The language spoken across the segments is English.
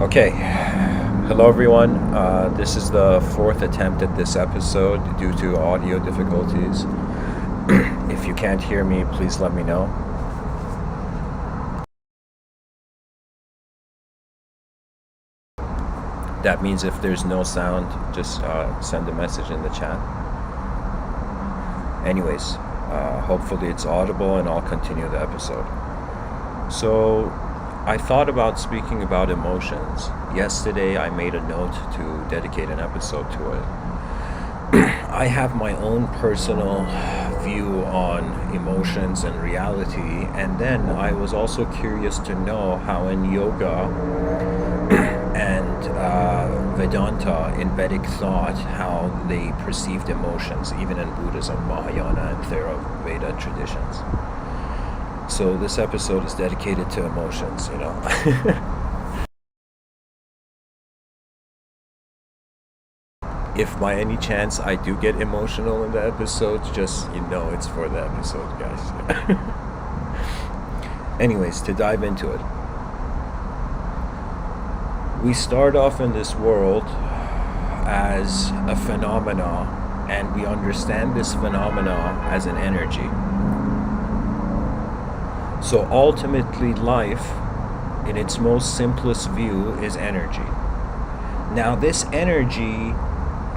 Okay, hello everyone. This is the fourth attempt at this episode due to audio difficulties. If you can't hear me, please let me know. That means if there's no sound, just send a message in the chat. Anyways, hopefully it's audible and I'll continue the episode. So, I thought about speaking about emotions. Yesterday I made a note to dedicate an episode to it. I have my own personal view on emotions and reality, and then I was also curious to know how in yoga and Vedanta, in Vedic thought, how they perceived emotions, even in Buddhism, Mahayana, and Theravada traditions. So this episode is dedicated to emotions, If by any chance I do get emotional in the episodes, just it's for the episode, guys. Anyways, to dive into it. We start off in this world as a phenomena, and we understand this phenomena as an energy. So ultimately, life, in its most simplest view, is energy. Now, this energy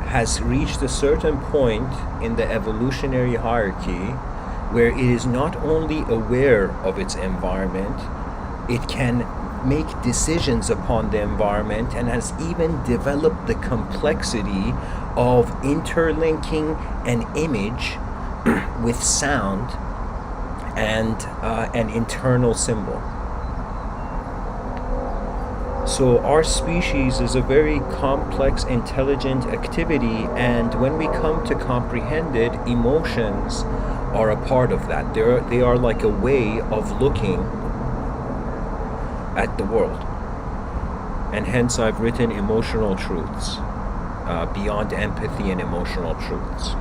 has reached a certain point in the evolutionary hierarchy where it is not only aware of its environment, it can make decisions upon the environment and has even developed the complexity of interlinking an image with sound and an internal symbol. So our species is a very complex, intelligent activity, and when we come to comprehend it, emotions are a part of that. They are like a way of looking at the world. And hence I've written emotional truths, beyond empathy and emotional truths,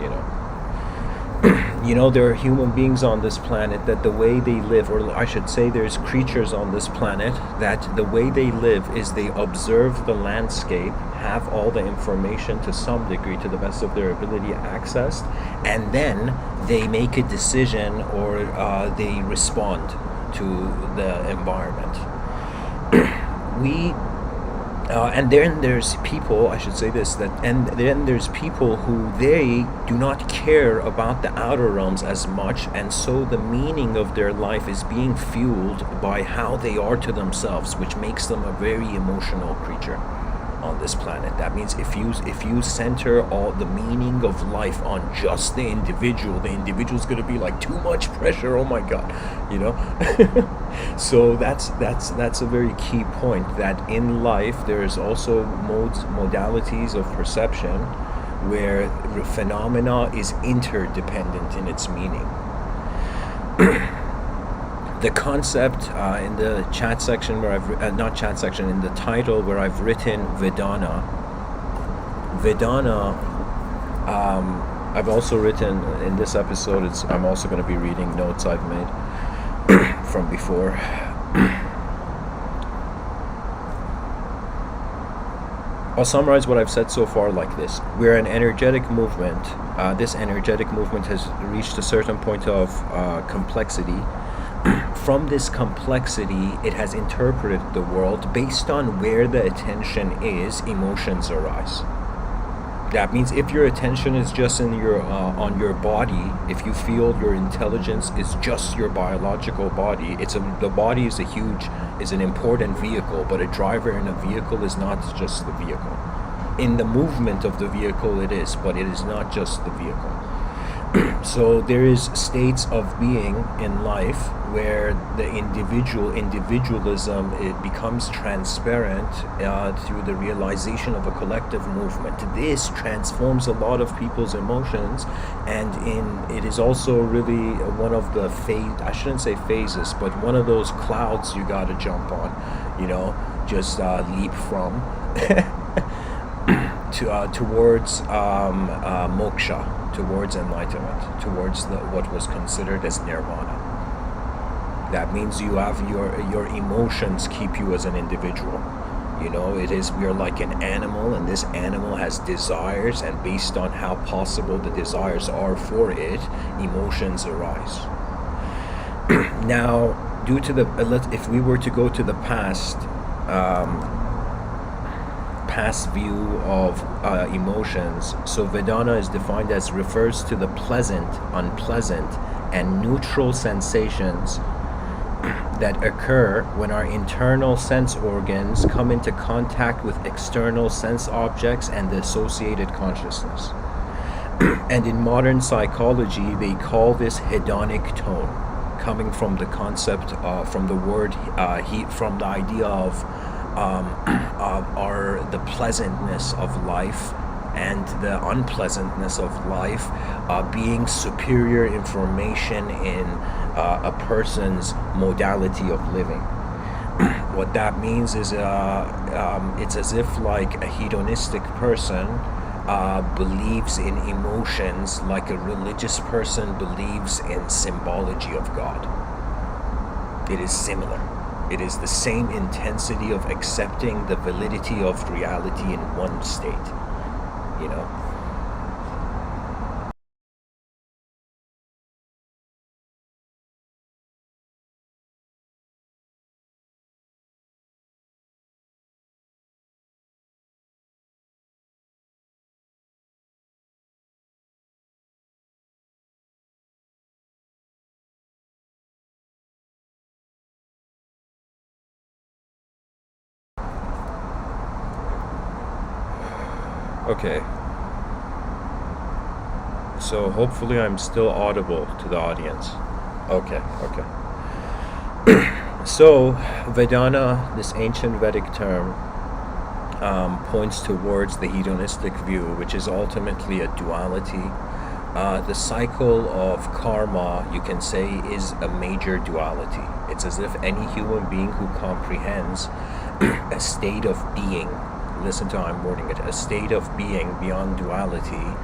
there are human beings on this planet that the way they live, or I should say there's creatures on this planet that the way they live is they observe the landscape, have all the information to some degree, to the best of their ability, accessed, and then they make a decision or they respond to the environment. And then there's people, I should say this, and then there's people who they do not care about the outer realms as much, and so the meaning of their life is being fueled by how they are to themselves, which makes them a very emotional creature on this planet. That means if you center all the meaning of life on just the individual's going to be like too much pressure. Oh my God, So that's a very key point, that in life there is also modalities of perception where phenomena is interdependent in its meaning. The concept in the chat section where in the title where I've written Vedana. I've also written in this episode. I'm also going to be reading notes I've made from before. I'll summarize what I've said so far like this. We're an energetic movement. This energetic movement has reached a certain point of complexity. From this complexity, it has interpreted the world based on where the attention is. Emotions arise. That means if your attention is just in your on your body, if you feel your intelligence is just your biological body, the body is an important vehicle, but a driver in a vehicle is not just the vehicle. In the movement of the vehicle it is, but it is not just the vehicle. So there is states of being in life where the individualism, it becomes transparent through the realization of a collective movement. This transforms a lot of people's emotions, and it is also really one of the I shouldn't say phases, but one of those clouds you got to jump on, just leap from towards moksha, towards enlightenment, towards what was considered as nirvana. That means you have your emotions keep you as an individual. We are like an animal, and this animal has desires, and based on how possible the desires are for it, emotions arise. Now, due to if we were to go to the past view of emotions, so Vedana is defined as refers to the pleasant, unpleasant, and neutral sensations that occur when our internal sense organs come into contact with external sense objects and the associated consciousness. And in modern psychology, they call this hedonic tone, coming from the concept, from the word, from the idea of the pleasantness of life and the unpleasantness of life being superior information in a person's modality of living. What that means is it's as if like a hedonistic person believes in emotions like a religious person believes in symbology of God. It is similar. It is the same intensity of accepting the validity of reality in one state. Okay. So hopefully I'm still audible to the audience. Okay. So Vedana, this ancient Vedic term, points towards the hedonistic view, which is ultimately a duality. The cycle of karma, you can say, is a major duality. It's as if any human being who comprehends a state of being, listen to how I'm wording it, a state of being beyond duality,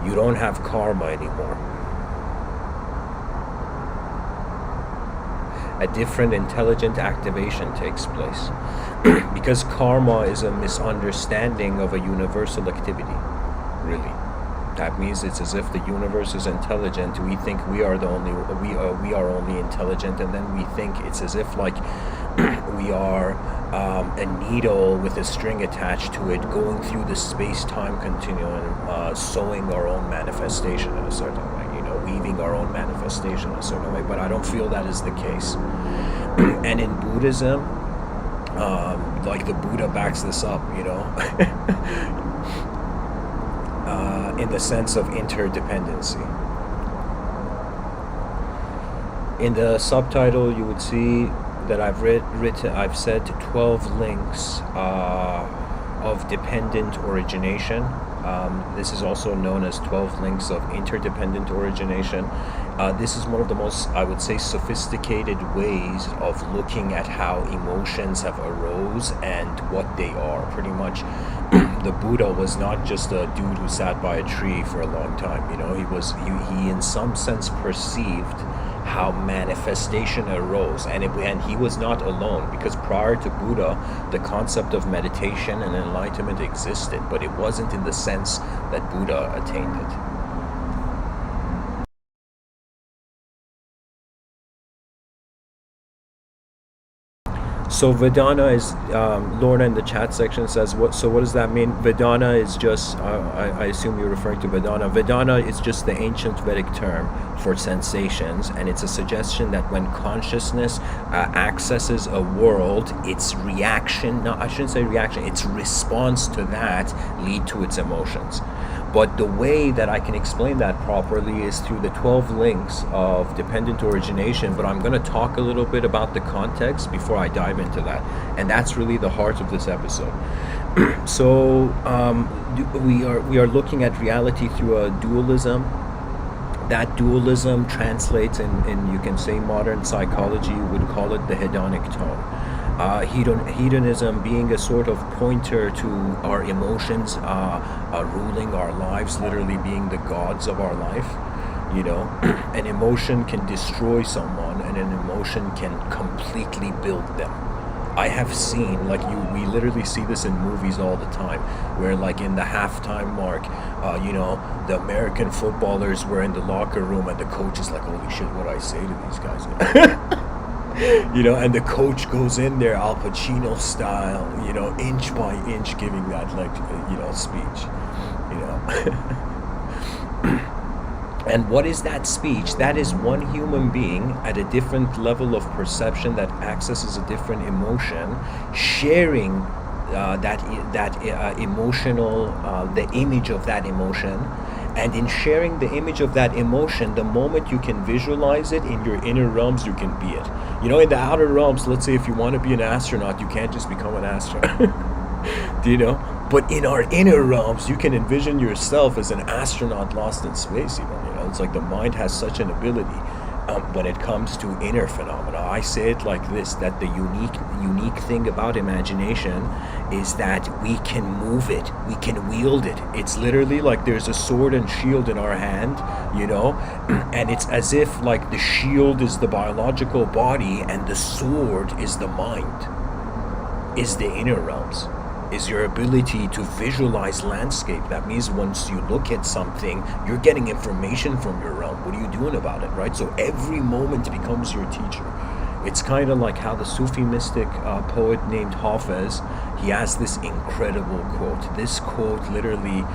you don't have karma anymore. A different intelligent activation takes place. Because karma is a misunderstanding of a universal activity, really. That means it's as if the universe is intelligent. We think we are only intelligent, and then we think it's as if like we are a needle with a string attached to it, going through the space-time continuum, sewing our own manifestation in a certain way, weaving our own manifestation in a certain way. But I don't feel that is the case. And in Buddhism, like the Buddha backs this up, in the sense of interdependency. In the subtitle, you would see that I've said 12 links of dependent origination. This is also known as 12 links of interdependent origination. This is one of the most, I would say, sophisticated ways of looking at how emotions have arose and what they are. Pretty much, the Buddha was not just a dude who sat by a tree for a long time. He in some sense perceived how manifestation arose, and he was not alone, because prior to Buddha, the concept of meditation and enlightenment existed, but it wasn't in the sense that Buddha attained it. So Vedana is, Lorna in the chat section says, what does that mean? Vedana is just, I assume you're referring to Vedana. Vedana is just the ancient Vedic term for sensations, and it's a suggestion that when consciousness accesses a world, its reaction, no, I shouldn't say reaction, its response to that lead to its emotions. But the way that I can explain that properly is through the 12 links of dependent origination, but I'm going to talk a little bit about the context before I dive into that. And that's really the heart of this episode. So we are looking at reality through a dualism. That dualism translates in you can say modern psychology would call it the hedonic tone. Hedonism being a sort of pointer to our emotions ruling our lives, literally being the gods of our life. An emotion can destroy someone, and an emotion can completely build them. I have seen, like, we literally see this in movies all the time, where like in the halftime mark, the American footballers were in the locker room and the coach is like, holy shit, what I say to these guys? And the coach goes in there Al Pacino style, inch by inch, giving that, like, speech, And what is that speech? That is one human being at a different level of perception that accesses a different emotion, sharing emotional, the image of that emotion. And in sharing the image of that emotion, the moment you can visualize it in your inner realms, you can be it. In the outer realms, let's say if you want to be an astronaut, you can't just become an astronaut. Do you know? But in our inner realms, you can envision yourself as an astronaut lost in space. It's like the mind has such an ability when it comes to inner phenomena. I say it like this: that the unique thing about imagination is that we can move it, we can wield it. It's literally like there's a sword and shield in our hand, and it's as if like the shield is the biological body and the sword is the mind, is the inner realms, is your ability to visualize landscape. That means once you look at something, you're getting information from your realm. What are you doing about it, right? So every moment becomes your teacher. It's kind of like how the Sufi mystic poet named Hafez, he has this incredible quote. This quote literally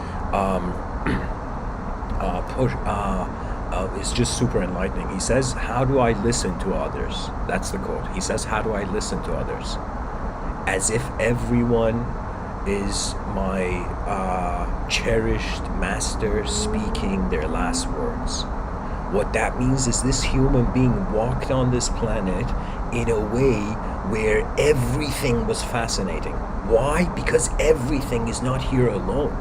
is just super enlightening. He says, "How do I listen to others?" That's the quote. He says, "How do I listen to others? As if everyone is my cherished master speaking their last words." What that means is this human being walked on this planet in a way where everything was fascinating. Why? Because everything is not here alone.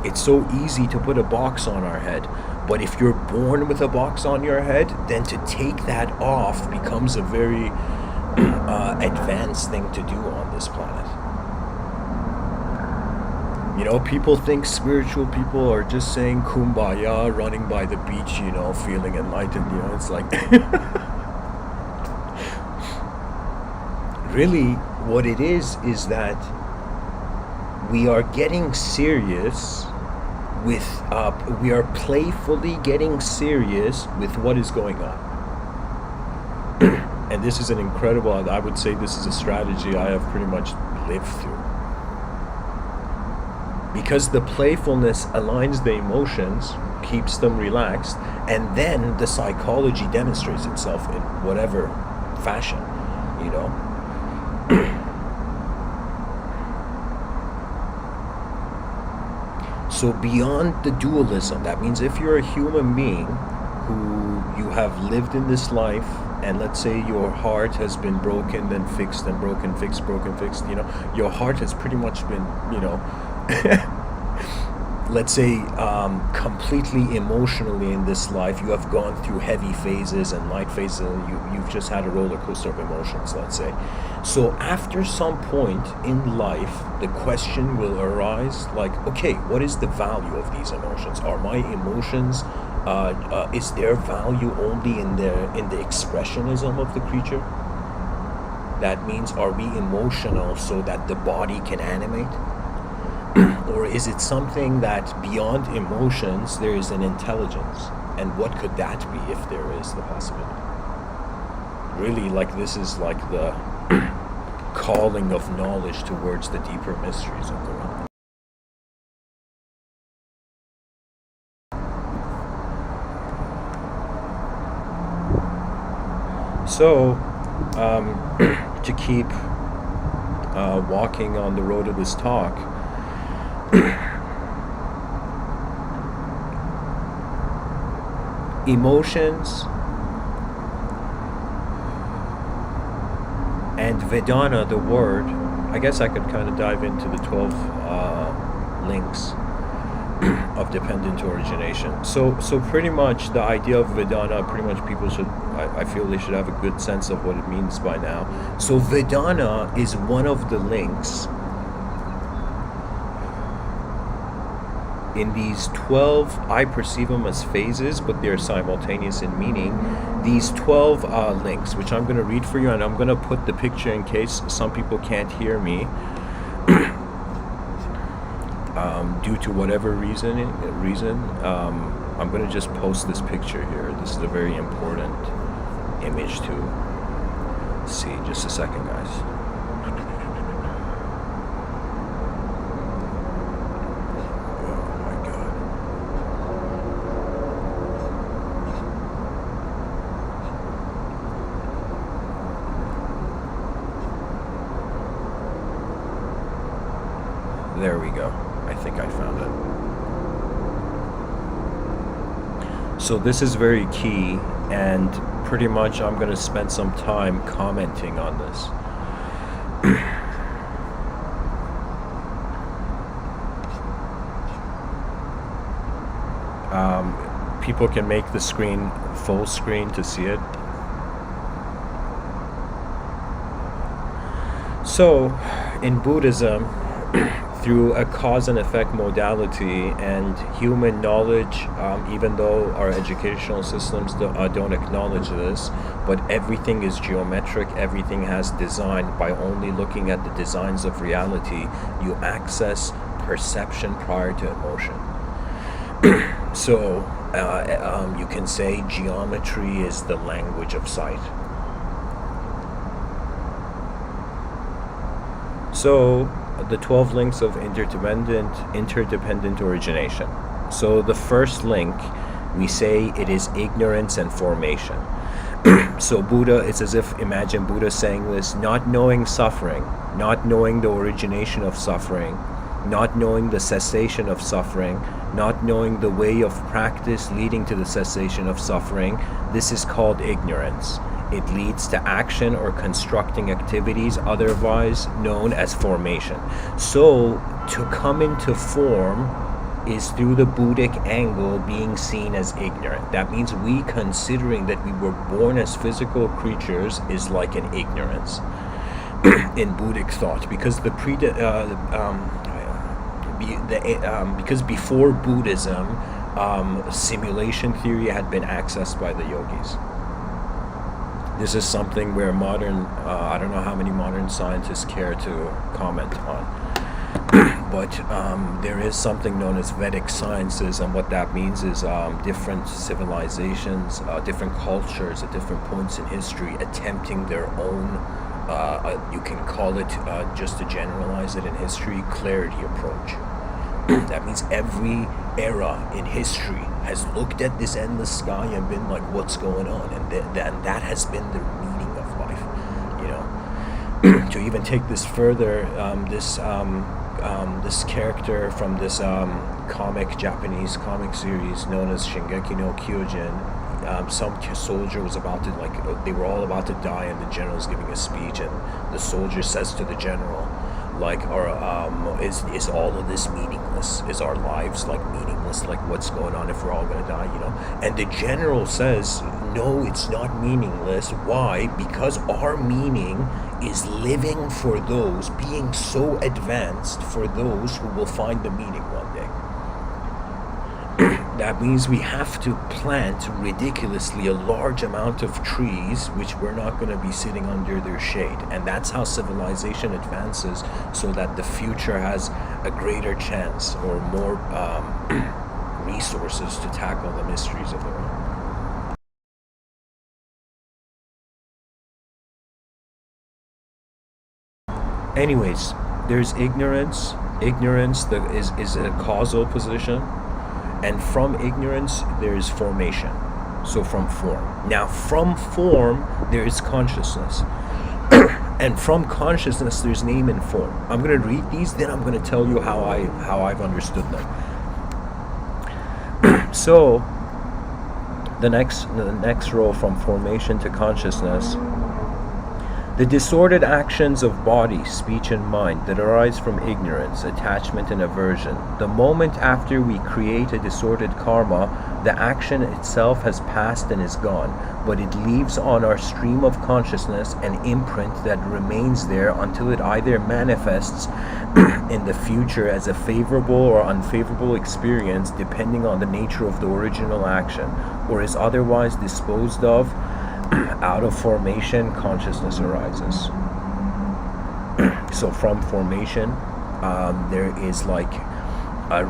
It's so easy to put a box on our head, but if you're born with a box on your head, then to take that off becomes a very advanced thing to do on this planet. People think spiritual people are just saying kumbaya, running by the beach, feeling enlightened. It's like really what it is that we are getting serious with we are playfully getting serious with what is going on. And this is an incredible, I would say this is a strategy I have pretty much lived through. Because the playfulness aligns the emotions, keeps them relaxed, and then the psychology demonstrates itself in whatever fashion, So beyond the dualism, that means if you're a human being who you have lived in this life, and let's say your heart has been broken, then fixed, and broken, fixed, your heart has pretty much been, let's say completely emotionally in this life, you have gone through heavy phases and light phases, and you've just had a roller coaster of emotions, let's say. So after some point in life, the question will arise like, okay, what is the value of these emotions? Are my emotions, is their value only in the expressionism of the creature? That means, are we emotional so that the body can animate? Or is it something that beyond emotions there is an intelligence? And what could that be if there is the possibility? Really, like, this is like the calling of knowledge towards the deeper mysteries of the realm. So, to keep walking on the road of this talk, emotions and Vedana, the word, I guess I could kind of dive into the 12 links of dependent origination. So pretty much the idea of Vedana, pretty much people should, I feel they should have a good sense of what it means by now. So Vedana is one of the links in these 12, I perceive them as phases, but they're simultaneous in meaning. These 12 links, which I'm going to read for you, and I'm going to put the picture in case some people can't hear me due to whatever reason. I'm going to just post this picture here. This is a very important image to see. Just a second, guys. There we go. I think I found it. So this is very key, and pretty much I'm going to spend some time commenting on this. People can make the screen full screen to see it. So, in Buddhism, through a cause and effect modality and human knowledge, even though our educational systems don't acknowledge this, but everything is geometric, everything has design. By only looking at the designs of reality, you access perception prior to emotion. So you can say geometry is the language of sight. So the 12 links of interdependent origination. So the first link, we say it is ignorance and formation. So Buddha, it's as if, imagine Buddha saying this, not knowing suffering, not knowing the origination of suffering, not knowing the cessation of suffering, not knowing the way of practice leading to the cessation of suffering, this is called ignorance. It leads to action or constructing activities, otherwise known as formation. So, to come into form is through the Buddhic angle being seen as ignorant. That means we considering that we were born as physical creatures is like an ignorance in Buddhic thought, because because before Buddhism, simulation theory had been accessed by the yogis. This is something where modern, I don't know how many modern scientists care to comment on, but there is something known as Vedic sciences, and what that means is different civilizations, different cultures at different points in history attempting their own, you can call it, just to generalize it in history, clarity approach. That means every era in history has looked at this endless sky and been like, what's going on? And that has been the meaning of life, you know. To even take this further, this character from this Japanese comic series known as Shingeki no Kyojin, some soldier was about to, they were all about to die, and the general is giving a speech, and the soldier says to the general, is all of this meaningless? Is our lives meaningless? What's going on if we're all going to die, you know? And the general says, no, it's not meaningless. Why? Because our meaning is living for those, being so advanced for those who will find the meaning one day. That means we have to plant ridiculously a large amount of trees, which we're not going to be sitting under their shade. And that's how civilization advances, so that the future has a greater chance or more resources to tackle the mysteries of the world. Anyways, there's ignorance. Ignorance is a causal position. And from ignorance, there is formation. So from form. Now, from form, there is consciousness. And from consciousness, there's name and form. I'm going to read these, then I'm going to tell you how I've understood them. So, the next row from formation to consciousness. The disordered actions of body, speech, and mind that arise from ignorance, attachment, and aversion. The moment after we create a disordered karma, the action itself has passed and is gone, but it leaves on our stream of consciousness an imprint that remains there until it either manifests in the future as a favorable or unfavorable experience depending on the nature of the original action, or is otherwise disposed of. Out of formation, consciousness arises. So from formation, there is like a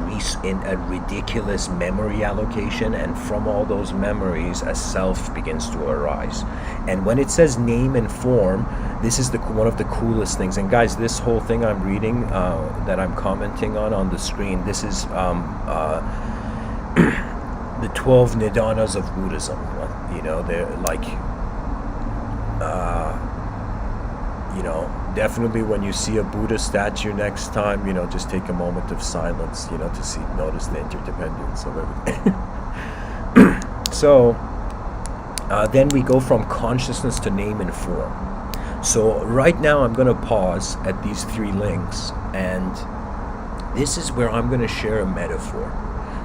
ridiculous memory allocation, and from all those memories, a self begins to arise. And when it says name and form, this is one of the coolest things. And guys, this whole thing I'm reading, that I'm commenting on the screen, this is the 12 nidanas of Buddhism. You know, they're like, you know, definitely when you see a Buddha statue next time, you know, just take a moment of silence, you know, to notice the interdependence of everything. So then we go from consciousness to name and form. So right now I'm going to pause at these 3 links, and this is where I'm going to share a metaphor.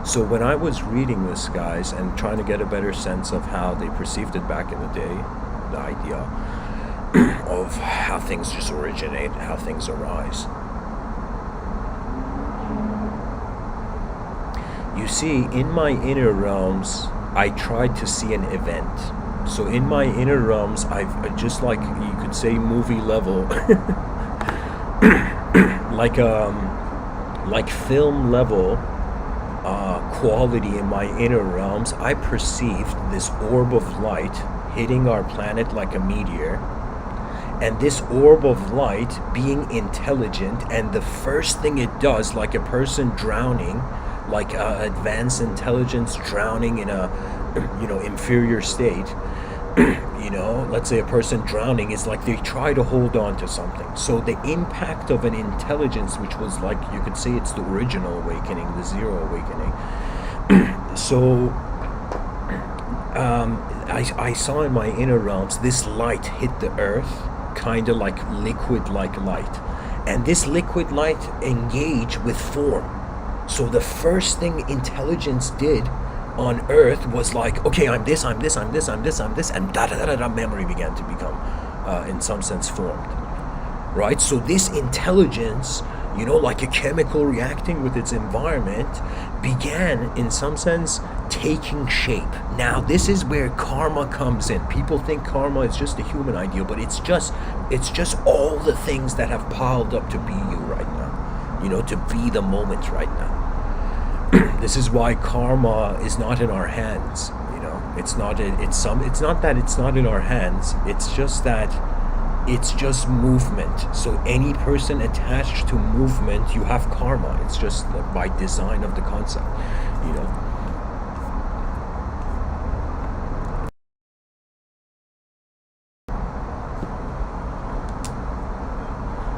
So when I was reading this, guys, and trying to get a better sense of how they perceived it back in the day, the idea of how things just originate, how things arise. You see, in my inner realms, I tried to see an event. So in my inner realms, I've just, like you could say, movie level, like film level quality in my inner realms, I perceived this orb of light hitting our planet like a meteor, and this orb of light being intelligent, and the first thing it does, like a person drowning, like advanced intelligence drowning in a, you know, inferior state, you know, let's say a person drowning, is like they try to hold on to something. So the impact of an intelligence, which was like, you could say it's the original awakening, the zero awakening. So I saw in my inner realms this light hit the earth, kind of like liquid like light, and this liquid light engaged with form. So the first thing intelligence did on earth was like, okay, I'm this, I'm this, I'm this, I'm this, I'm this, and da memory began to become in some sense formed, right? So this intelligence, you know, like a chemical reacting with its environment, began in some sense taking shape. Now this is where karma comes in. People think karma is just a human ideal, but it's just all the things that have piled up to be you right now, you know, to be the moment right now. This is why karma is not in our hands, you know. It's not that it's not in our hands, it's just that it's just movement. So any person attached to movement, you have karma. It's just by design of the concept, you know.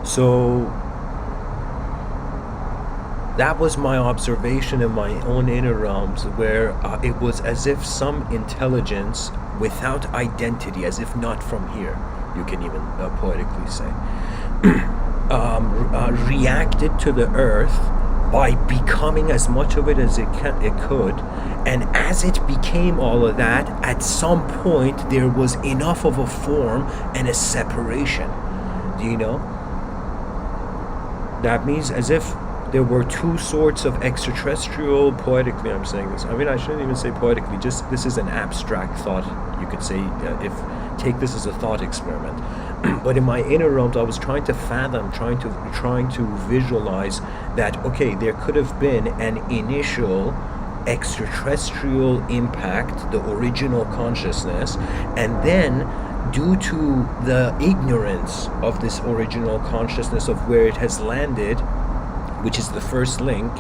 So that was my observation in my own inner realms, where it was as if some intelligence without identity, as if not from here, you can even poetically say, reacted to the earth by becoming as much of it as it could, and as it became all of that, at some point there was enough of a form and a separation. Do you know? That means as if there were 2 sorts of extraterrestrial, poetically I'm saying this, I mean I shouldn't even say poetically, just this is an abstract thought, you could say, take this as a thought experiment. But in my inner realms I was trying to fathom, trying to visualize that, okay, there could have been an initial extraterrestrial impact, the original consciousness, and then due to the ignorance of this original consciousness of where it has landed, which is the first link,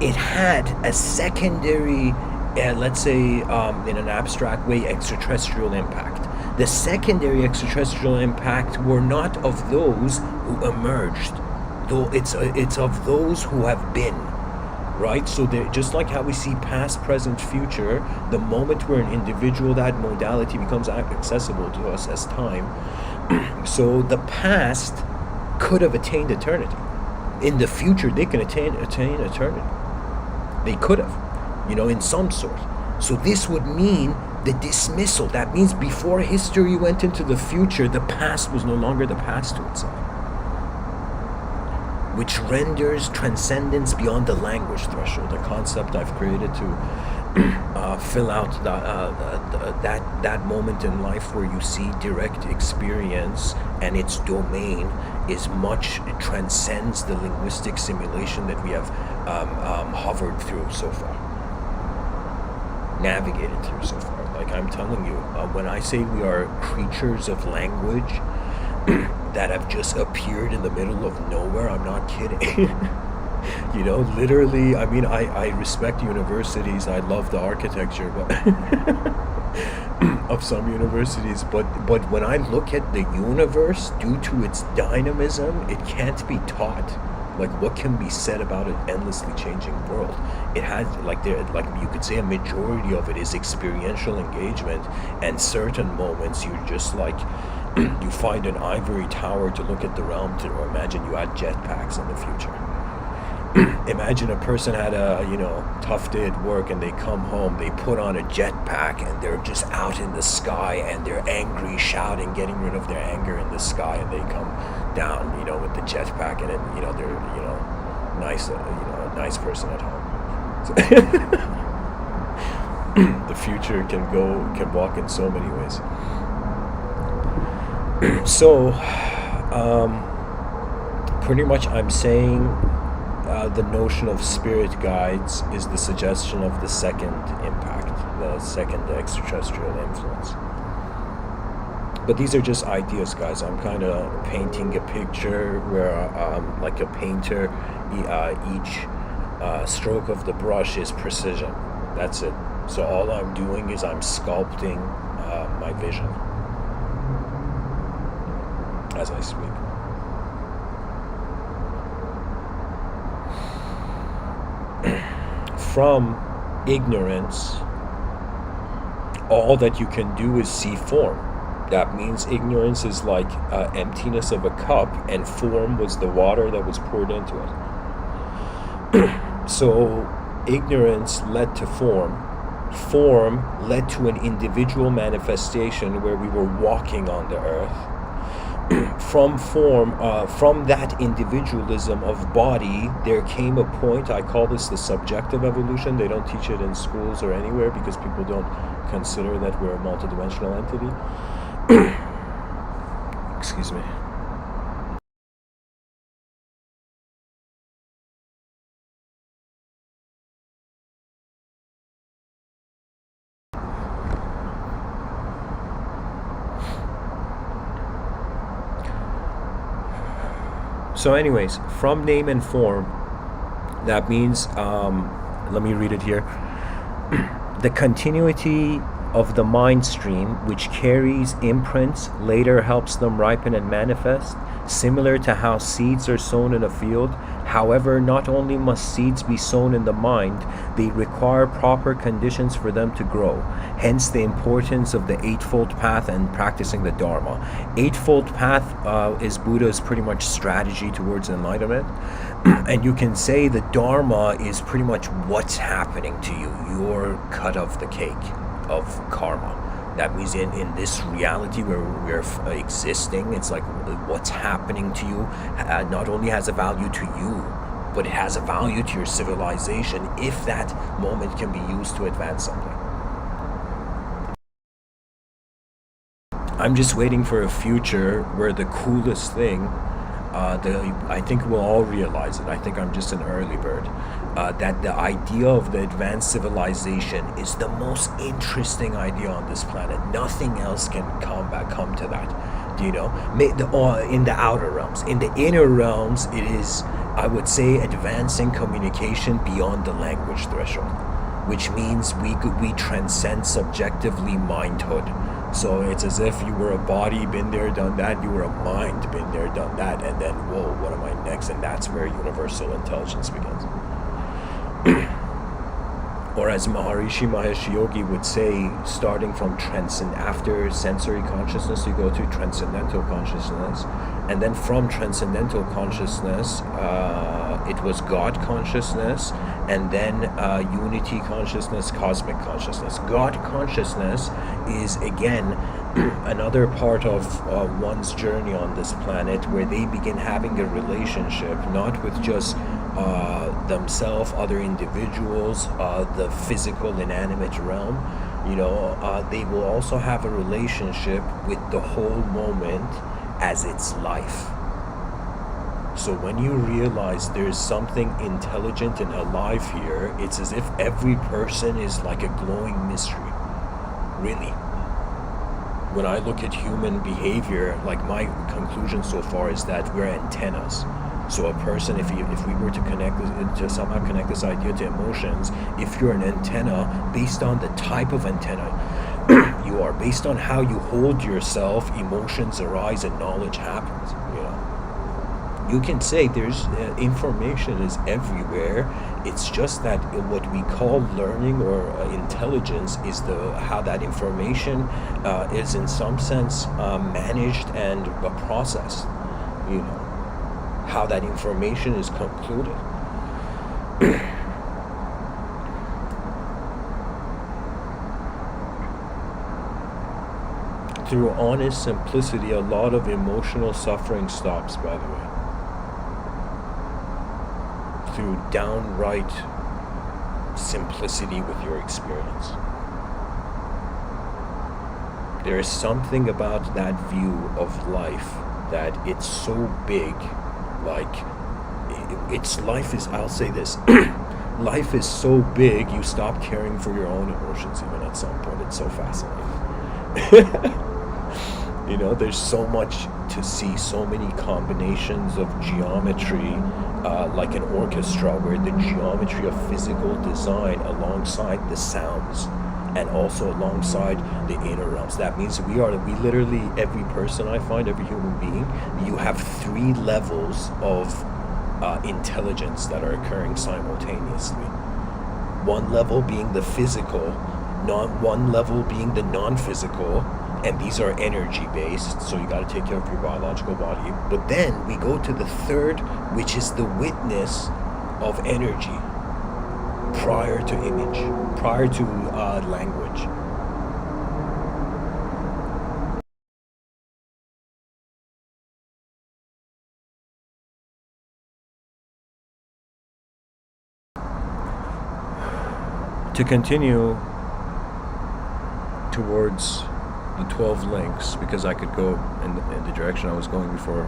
it had a secondary, let's say in an abstract way, extraterrestrial impact. The secondary extraterrestrial impact were not of those who emerged, though it's of those who have been, right? So just like how we see past, present, future, the moment we're an individual, that modality becomes accessible to us as time. So the past could have attained eternity. In the future, they can attain eternity. They could have, in some sort. So this would mean the dismissal. That means before history went into the future, the past was no longer the past to itself, which renders transcendence beyond the language threshold, a concept I've created to fill out that moment in life where you see direct experience and its domain is much, it transcends the linguistic simulation that we have hovered through so far, navigated through so far. Like I'm telling you, when I say we are creatures of language that have just appeared in the middle of nowhere, I'm not kidding. Literally, I mean, I respect universities. I love the architecture of some universities, but when I look at the universe, due to its dynamism, it can't be taught. Like, what can be said about an endlessly changing world? It has, like you could say, a majority of it is experiential engagement, and certain moments you're just like, you find an ivory tower to look at the realm to, or imagine you had jetpacks in the future. Imagine a person had a tough day at work and they come home, they put on a jetpack and they're just out in the sky and they're angry, shouting, getting rid of their anger in the sky, and they come down with the jetpack, and then they're nice, a nice person at home. So the future can walk in so many ways. So pretty much I'm saying the notion of spirit guides is the suggestion of the second impact, the second extraterrestrial influence. But these are just ideas, guys. I'm kind of painting a picture where, like a painter, each stroke of the brush is precision. That's it. So all I'm doing is I'm sculpting my vision as I speak. From ignorance, all that you can do is see form. That means ignorance is like emptiness of a cup, and form was the water that was poured into it. So ignorance led to form. Form led to an individual manifestation where we were walking on the earth. From form, from that individualism of body, there came a point, I call this the subjective evolution. They don't teach it in schools or anywhere because people don't consider that we're a multidimensional entity. Excuse me. So anyways, from name and form, that means, let me read it here. The continuity of the mind stream, which carries imprints, later helps them ripen and manifest, similar to how seeds are sown in a field. However, not only must seeds be sown in the mind, they require proper conditions for them to grow. Hence the importance of the Eightfold Path and practicing the Dharma. Eightfold Path is Buddha's pretty much strategy towards enlightenment. And you can say the Dharma is pretty much what's happening to you, your cut of the cake of karma. That means in this reality where we're existing, it's like what's happening to you not only has a value to you, but it has a value to your civilization if that moment can be used to advance something. I'm just waiting for a future where the coolest thing, I think we'll all realize it. I think I'm just an early bird. That the idea of the advanced civilization is the most interesting idea on this planet. Nothing else can come to that. Do you know? In the outer realms. In the inner realms, it is, I would say, advancing communication beyond the language threshold, which means we transcend subjectively mindhood. So it's as if you were a body, been there, done that. You were a mind, been there, done that. And then, whoa, what am I next? And that's where universal intelligence begins. Or as Maharishi Mahesh Yogi would say, starting from after sensory consciousness, you go to transcendental consciousness, and then from transcendental consciousness, it was God consciousness, and then unity consciousness, cosmic consciousness. God consciousness is again another part of one's journey on this planet, where they begin having a relationship not with just themselves, other individuals, the physical inanimate realm. They will also have a relationship with the whole moment as its life. So when you realize there's something intelligent and alive here, it's as if every person is like a glowing mystery. Really. When I look at human behavior, like my conclusion so far is that we're antennas. So a person, if we were to somehow connect this idea to emotions, if you're an antenna, based on the type of antenna you are, based on how you hold yourself, emotions arise and knowledge happens. You can say there's information is everywhere. It's just that what we call learning or intelligence is how that information is in some sense managed and processed. How that information is concluded. Through honest simplicity, a lot of emotional suffering stops, by the way. Through downright simplicity with your experience. There is something about that view of life that it's so big, I'll say this, life is so big, you stop caring for your own emotions even at some point. It's so fascinating. There's so much to see, so many combinations of geometry, like an orchestra, where the geometry of physical design alongside the sounds and also alongside the inner realms. That means we literally, every person I find, every human being, you have 3 levels of intelligence that are occurring simultaneously. One level being the physical, one level being the non-physical, and these are energy based, so you got to take care of your biological body. But then we go to the 3rd, which is the witness of energy prior to image, prior to language. To continue towards the 12 links, because I could go in the direction I was going before,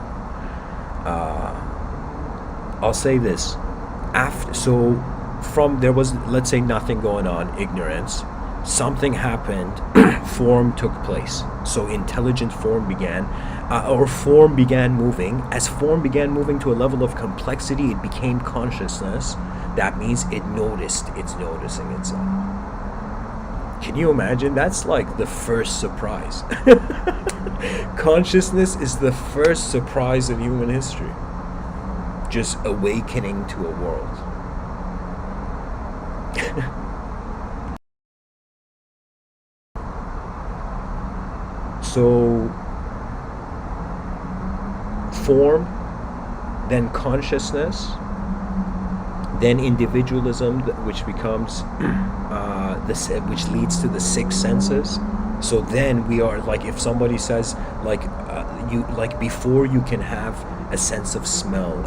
I'll say this. There was, let's say, nothing going on, ignorance. Something happened, form took place. So intelligent form began, or form began moving. As form began moving to a level of complexity, it became consciousness. That means it's noticing itself. Can you imagine? That's like the first surprise. Consciousness is the first surprise in human history. Just awakening to a world. So, form, then consciousness, then individualism, which becomes which leads to the 6 senses. So then we are like, if somebody says before you can have a sense of smell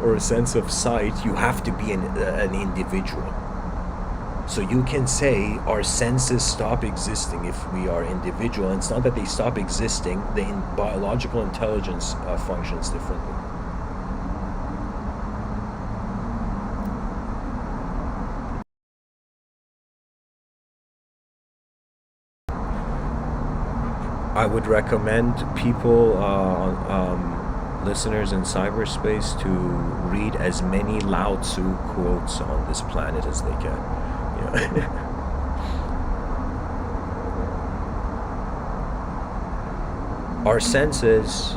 or a sense of sight, you have to be an individual. So you can say our senses stop existing if we are individual. And it's not that they stop existing, the biological intelligence functions differently. I would recommend people, listeners in cyberspace, to read as many Lao Tzu quotes on this planet as they can. Our senses,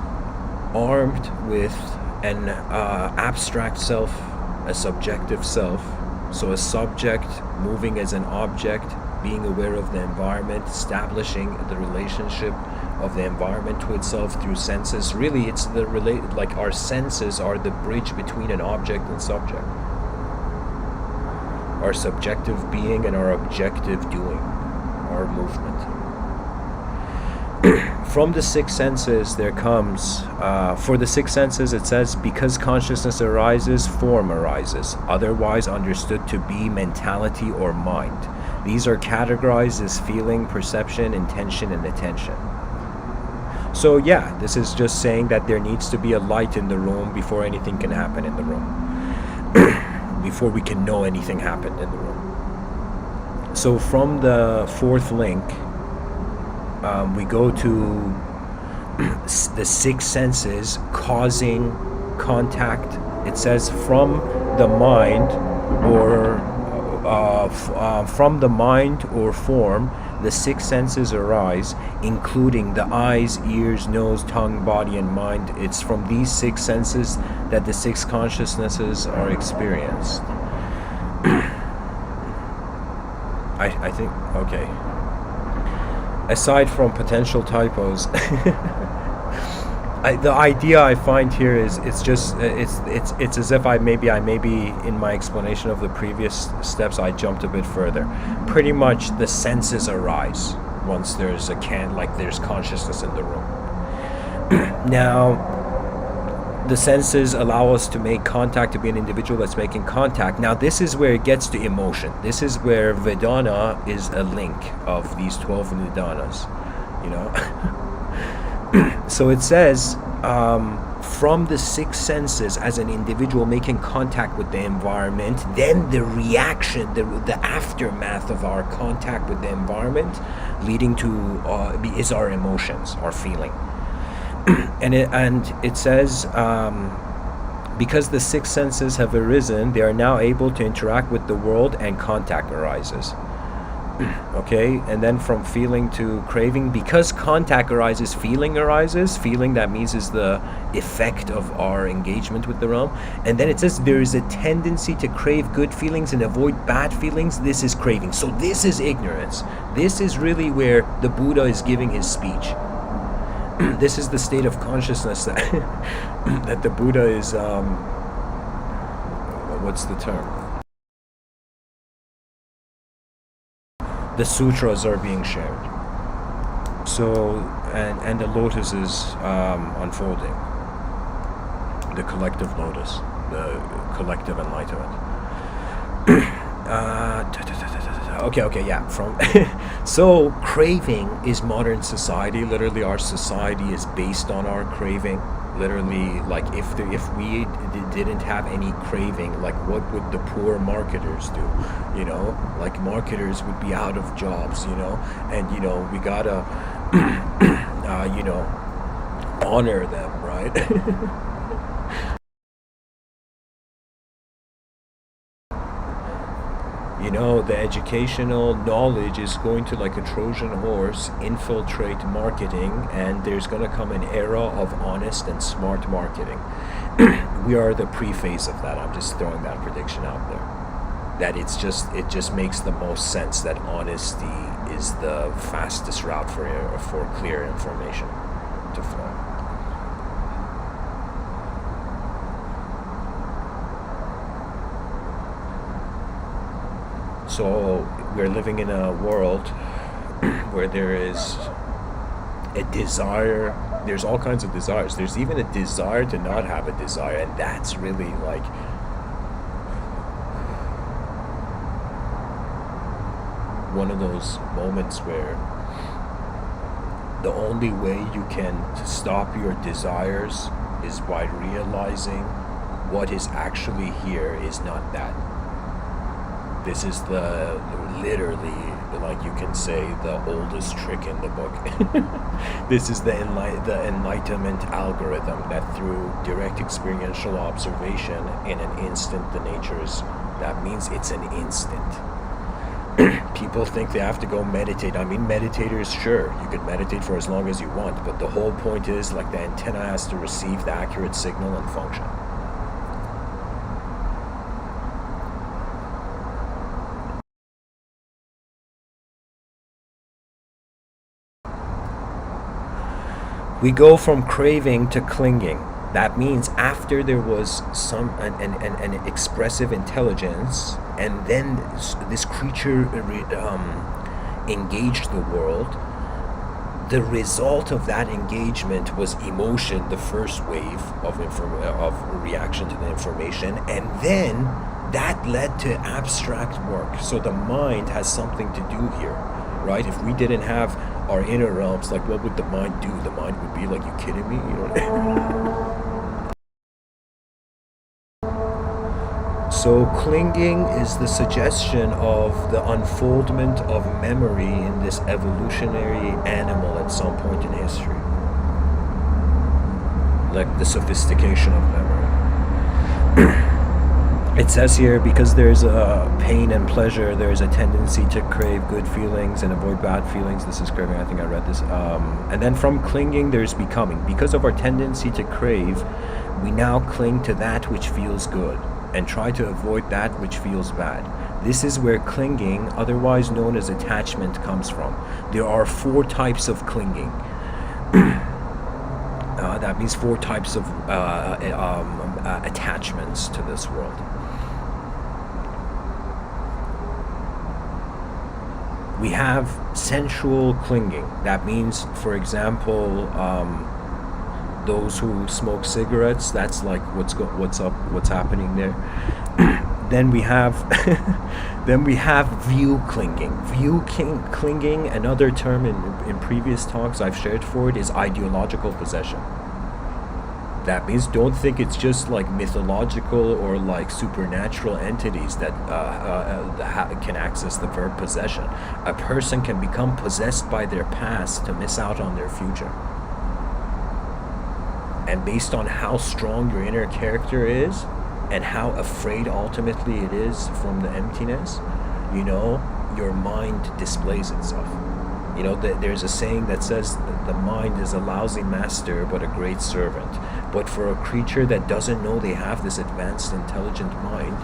armed with an abstract self, a subjective self, So a subject moving as an object, being aware of the environment, establishing the relationship of the environment to itself through senses. Really, it's the like our senses are the bridge between an object and subject. Our subjective being and our objective doing, our movement. From the six senses there comes, for the six senses it says, because consciousness arises, form arises, otherwise understood to be mentality or mind. These are categorized as feeling, perception, intention, and attention. So yeah, this is just saying that there needs to be a light in the room before anything can happen in the room. Before we can know anything happened in the room. So from the fourth link, we go to the six senses causing contact. It says from the mind or form, the six senses arise, including the eyes, ears, nose, tongue, body, and mind. It's from these six senses that the six consciousnesses are experienced. I think, okay. Aside from potential typos, the idea I find here is it's as if I maybe in my explanation of the previous steps I jumped a bit further. Pretty much the senses arise once there's there's consciousness in the room. Now the senses allow us to make contact, to be an individual that's making contact. Now this is where it gets to emotion. This is where Vedana is a link of these 12 Vedanas, you know. So it says, from the six senses as an individual making contact with the environment, then the reaction, the aftermath of our contact with the environment leading to is our emotions, our feeling. And it says, because the six senses have arisen, they are now able to interact with the world and contact arises. Okay, and then from feeling to craving, because contact arises, feeling arises. Feeling, that means, is the effect of our engagement with the realm. And then it says there is a tendency to crave good feelings and avoid bad feelings. This is craving. So this is ignorance. This is really where the Buddha is giving his speech. This is the state of consciousness that that the Buddha is, what's the term? The sutras are being shared. So, and the lotus is unfolding. The collective lotus, the collective enlightenment. Okay, yeah. So craving is modern society. Literally, our society is based on our craving. Literally, like if we didn't have any craving, like what would the poor marketers do? You know, like marketers would be out of jobs. You know, and you know we gotta, you know, honor them, right? You know, the educational knowledge is going to, like a Trojan horse, infiltrate marketing, and there's going to come an era of honest and smart marketing. We are the pre-phase of that. I'm just throwing that prediction out there. That it just makes the most sense that honesty is the fastest route for clear information to flow. So we're living in a world where there is a desire. There's all kinds of desires. There's even a desire to not have a desire, and that's really like one of those moments where the only way you can stop your desires is by realizing what is actually here is not that. This is literally, like you can say, the oldest trick in the book. This is the enlightenment algorithm that through direct experiential observation in an instant, the natures, that means it's an instant. People think they have to go meditate. I mean, meditators, sure, you could meditate for as long as you want, but the whole point is, like, the antenna has to receive the accurate signal and function. We go from craving to clinging. That means after there was an expressive intelligence, and then this creature engaged the world, the result of that engagement was emotion, the first wave of reaction to the information, and then that led to abstract work. So the mind has something to do here, right? If we didn't have our inner realms, like, what would the mind do? The mind would be like, you kidding me? You know. So clinging is the suggestion of the unfoldment of memory in this evolutionary animal at some point in history. Like the sophistication of memory. It says here, because there's a pain and pleasure, there's a tendency to crave good feelings and avoid bad feelings. This is craving, I think I read this. And then from clinging, there's becoming. Because of our tendency to crave, we now cling to that which feels good and try to avoid that which feels bad. This is where clinging, otherwise known as attachment, comes from. There are 4 types of clinging. That means 4 types of attachments to this world. We have sensual clinging. That means, for example, those who smoke cigarettes, that's like what's happening there. Then we have view clinging. Clinging, another term in previous talks I've shared for it, is ideological possession. That means, don't think it's just like mythological or like supernatural entities that can access the verb possession. A person can become possessed by their past to miss out on their future. And based on how strong your inner character is and how afraid ultimately it is from the emptiness, you know, your mind displays itself. You know, there's a saying that says the mind is a lousy master but a great servant. But for a creature that doesn't know they have this advanced intelligent mind,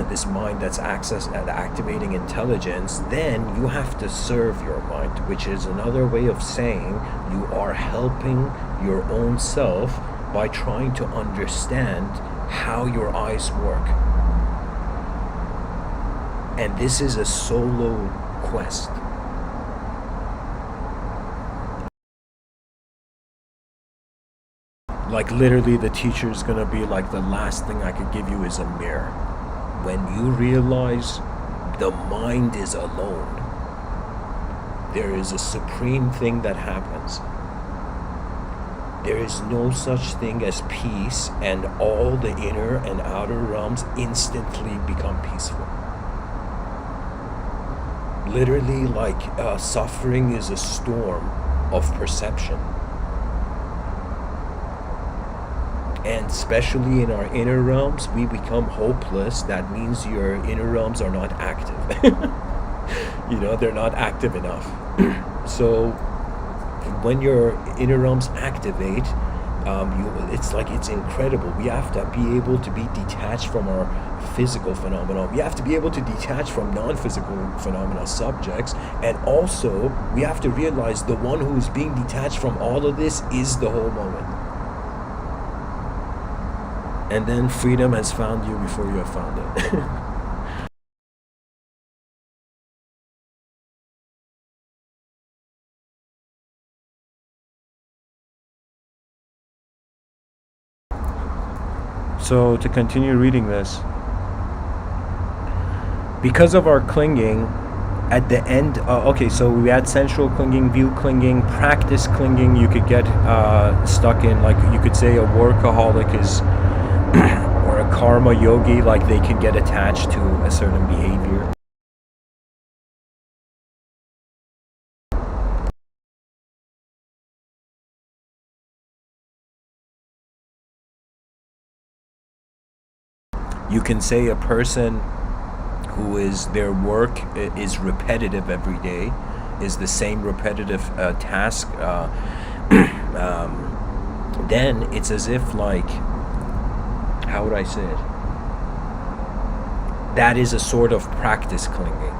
this mind that's activating intelligence, then you have to serve your mind, which is another way of saying you are helping your own self by trying to understand how your eyes work. And this is a solo quest. Like literally the teacher's gonna be like, the last thing I could give you is a mirror. When you realize the mind is alone, there is a supreme thing that happens. There is no such thing as peace, and all the inner and outer realms instantly become peaceful. Literally, like suffering is a storm of perception. And especially in our inner realms, we become hopeless. That means your inner realms are not active. You know, they're not active enough. So when your inner realms activate, it's incredible. We have to be able to be detached from our physical phenomena. We have to be able to detach from non-physical phenomena subjects. And also, we have to realize the one who is being detached from all of this is the whole moment. And then freedom has found you before you have found it. So to continue reading this, because of our clinging, at the end, so we had sensual clinging, view clinging, practice clinging. You could get stuck in, like you could say a workaholic is, or a karma yogi, like they can get attached to a certain behavior. You can say a person who is, their work is repetitive every day, is the same repetitive task, then it's as if, like, how would I say it? That is a sort of practice clinging.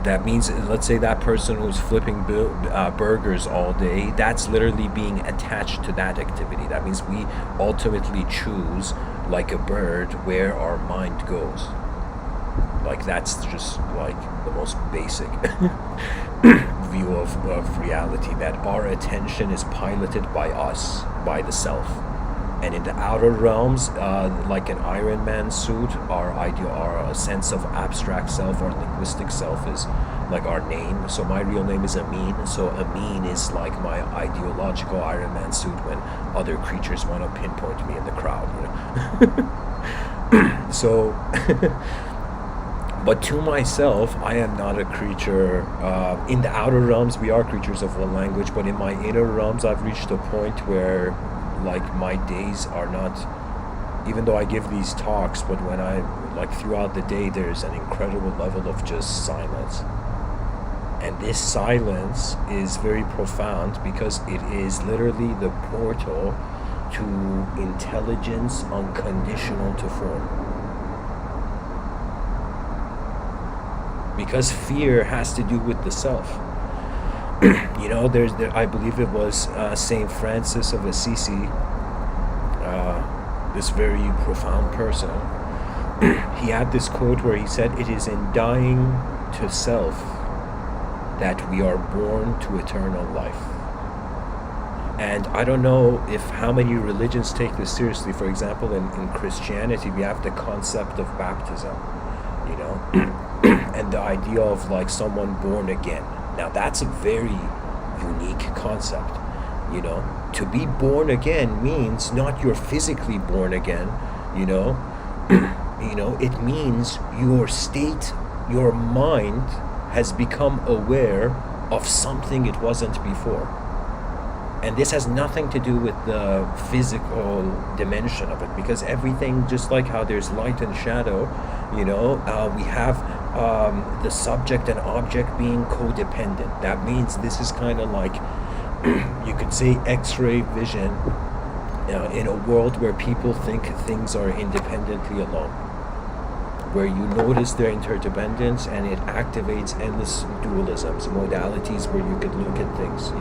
That means, let's say that person who's flipping burgers all day, that's literally being attached to that activity. That means we ultimately choose, like a bird, where our mind goes. Like, that's just like the most basic view of reality, that our attention is piloted by us, by the self. And in the outer realms, like an Iron Man suit, our sense of abstract self, our linguistic self is like our name. So my real name is Amin. So Amin is like my ideological Iron Man suit when other creatures want to pinpoint me in the crowd, So, but to myself, I am not a creature. In the outer realms, we are creatures of one language, but in my inner realms, I've reached a point where, like, my days are not, even though I give these talks, but when I, like, throughout the day, there's an incredible level of just silence. And this silence is very profound because it is literally the portal to intelligence unconditional to form. Because fear has to do with the self. I believe it was Saint Francis of Assisi, this very profound person. He had this quote where he said, "It is in dying to self that we are born to eternal life." And I don't know if how many religions take this seriously. For example, in Christianity, we have the concept of baptism, and the idea of like someone born again. Now that's a very unique concept. To be born again means not you're physically born again, it means your state, your mind has become aware of something it wasn't before. And this has nothing to do with the physical dimension of it, because everything, just like how there's light and shadow, we have the subject and object being codependent. That means this is kind of like, you could say, X-ray vision in a world where people think things are independently alone, where you notice their interdependence and it activates endless dualisms, modalities where you could look at things,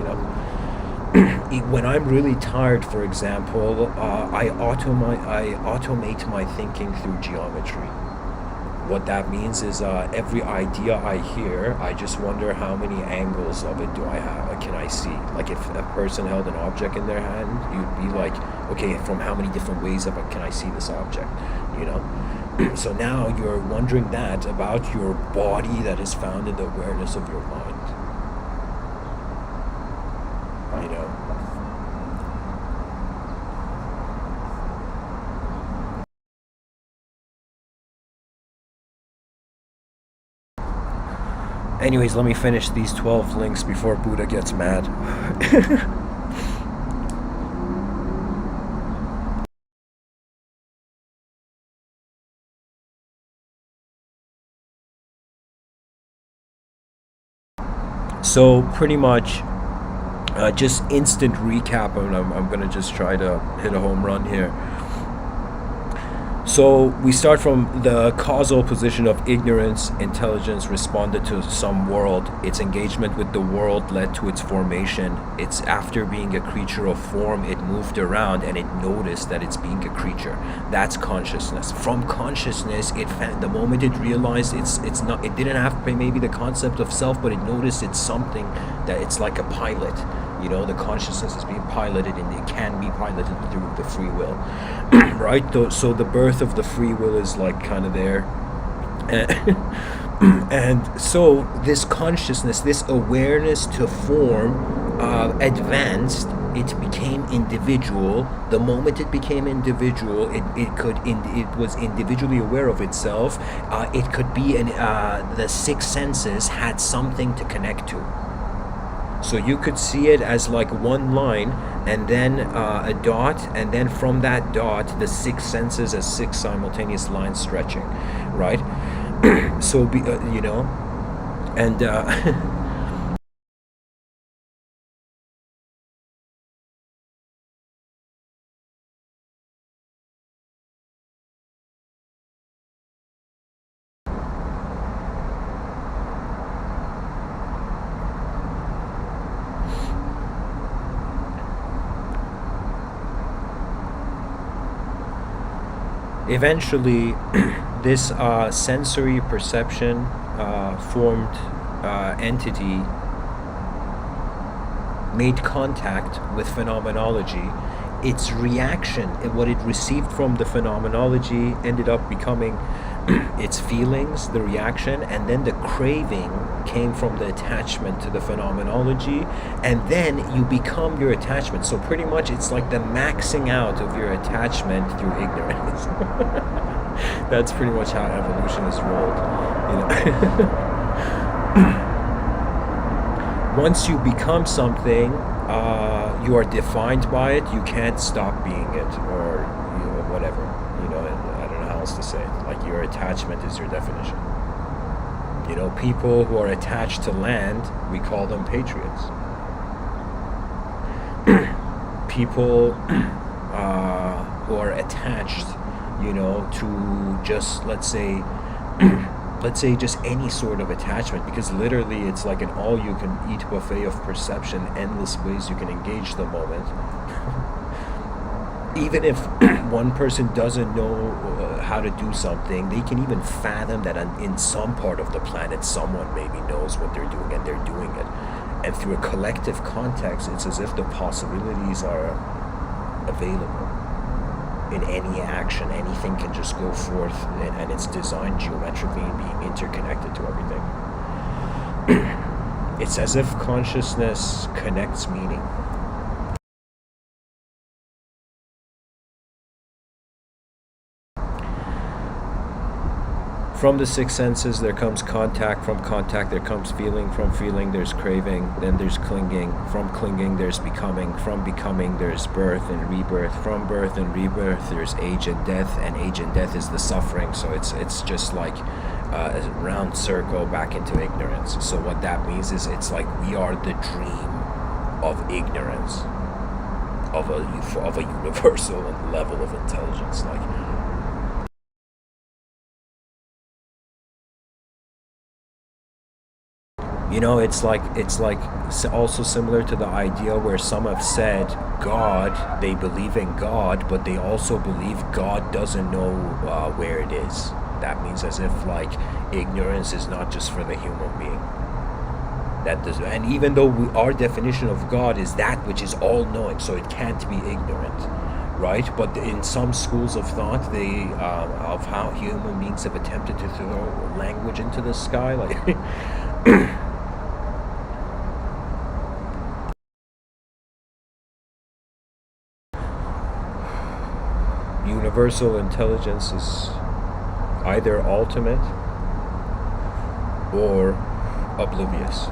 When I'm really tired, for example, I automate my thinking through geometry. What that means is every idea I hear, I just wonder how many angles of it do I have, can I see? Like if a person held an object in their hand, you'd be like, okay, from how many different ways of it can I see this object, So now you're wondering that about your body that is found in the awareness of your mind. Anyways, let me finish these 12 links before Buddha gets mad. So pretty much, just instant recap, and I'm going to just try to hit a home run here. So we start from the causal position of ignorance. Intelligence responded to some world. Its engagement with the world led to its formation. It's after being a creature of form, it moved around and it noticed that it's being a creature. That's consciousness. From consciousness, the moment it realized it's not, it didn't have maybe the concept of self, but it noticed it's something that it's like a pilot. The consciousness is being piloted, and it can be piloted through the free will, right? So the birth of the free will is like kind of there. And so this consciousness, this awareness to form advanced. It became individual. The moment it became individual, it was individually aware of itself. It could be the six senses had something to connect to. So you could see it as like one line, and then a dot, and then from that dot, the six senses as six simultaneous lines stretching, right? So, and eventually, this sensory perception formed entity made contact with phenomenology. Its reaction, what it received from the phenomenology, ended up becoming its feelings, the reaction, and then the craving came from the attachment to the phenomenology, and then you become your attachment. So pretty much it's like the maxing out of your attachment through ignorance. That's pretty much how evolution is rolled, Once you become something, you are defined by it. You can't stop being it, or whatever. I don't know how else to say it. Like, your attachment is your definition. People who are attached to land, we call them patriots. People who are attached, to just, let's say just any sort of attachment, because literally it's like an all-you-can-eat buffet of perception, endless ways you can engage the moment. Even if one person doesn't know how to do something, they can even fathom that in some part of the planet someone maybe knows what they're doing, and they're doing it. And through a collective context, it's as if the possibilities are available. In any action, anything can just go forth, and it's designed geometrically and being interconnected to everything. It's as if consciousness connects meaning. From the six senses there comes contact, from contact there comes feeling, from feeling there's craving, then there's clinging, from clinging there's becoming, from becoming there's birth and rebirth, from birth and rebirth there's age and age and death is the suffering. So it's just like a round circle back into ignorance. So what that means is it's like we are the dream of ignorance, of a universal level of intelligence. Like, it's like also similar to the idea where some have said God, they believe in God, but they also believe God doesn't know where it is. That means as if like ignorance is not just for the human being. And even though our definition of God is that which is all-knowing, so it can't be ignorant, right? But in some schools of thought, of how human beings have attempted to throw language into the sky, like. Universal intelligence is either ultimate or oblivious.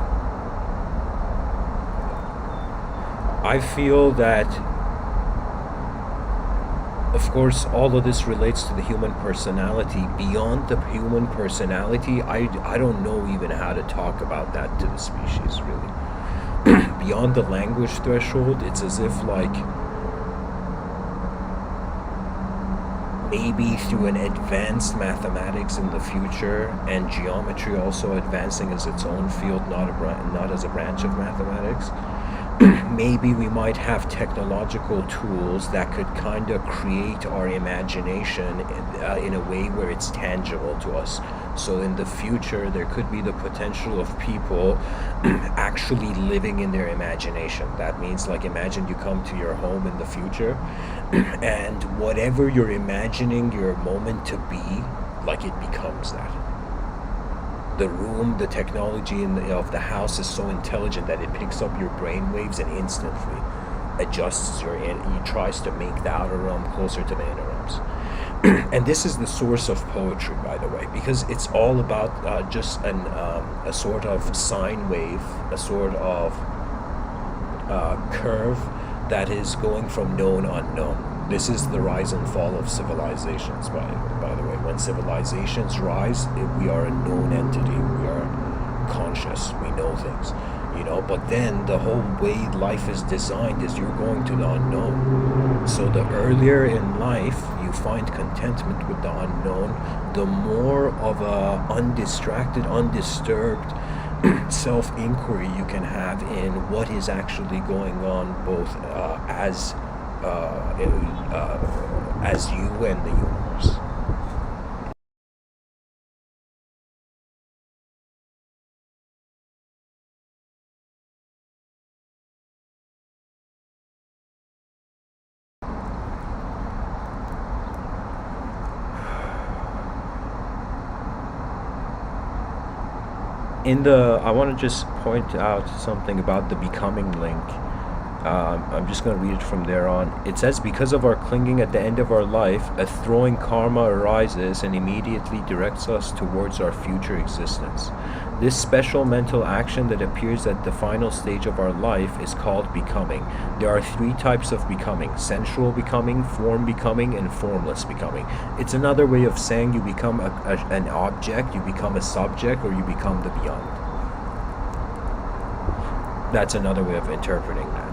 I feel that, of course, all of this relates to the human personality. Beyond the human personality, I don't know even how to talk about that to the species, really. Beyond the language threshold, it's as if like maybe through an advanced mathematics in the future, and geometry also advancing as its own field, not as a branch of mathematics, maybe we might have technological tools that could kind of create our imagination in a way where it's tangible to us. So in the future, there could be the potential of people actually living in their imagination. That means, like, imagine you come to your home in the future, and whatever you're imagining your moment to be, like, it becomes that. The room, the technology of the house is so intelligent that it picks up your brain waves and instantly adjusts it tries to make the outer realm closer to the inner realms. And this is the source of poetry, by the way, because it's all about just a sort of sine wave, a sort of curve that is going from known unknown. This is the rise and fall of civilizations, by the way. When civilizations rise, we are a known entity. We are conscious. We know things, But then the whole way life is designed is you're going to the unknown. So the earlier in life you find contentment with the unknown, the more of a undistracted, undisturbed self-inquiry you can have in what is actually going on, both as you and the universe. I want to just point out something about the becoming link. I'm just going to read it from there on. It says, because of our clinging at the end of our life, a throwing karma arises and immediately directs us towards our future existence. This special mental action that appears at the final stage of our life is called becoming. There are 3 types of becoming: sensual becoming, form becoming, and formless becoming. It's another way of saying you become an object, you become a subject, or you become the beyond. That's another way of interpreting that.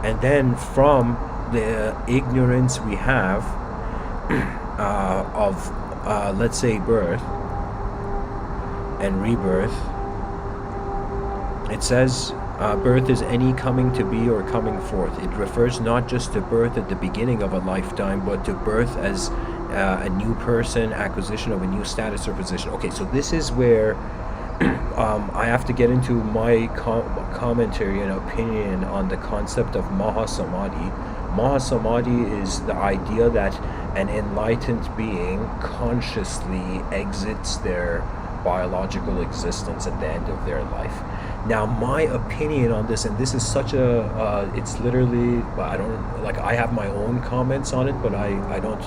And then from the ignorance we have of, let's say, birth and rebirth, it says birth is any coming to be or coming forth. It refers not just to birth at the beginning of a lifetime, but to birth as a new person, acquisition of a new status or position. Okay, so this is where I have to get into my commentary and opinion on the concept of Mahasamadhi. Mahasamadhi is the idea that an enlightened being consciously exits their biological existence at the end of their life. Now, my opinion on this, and this is such a, it's literally, I have my own comments on it, but I don't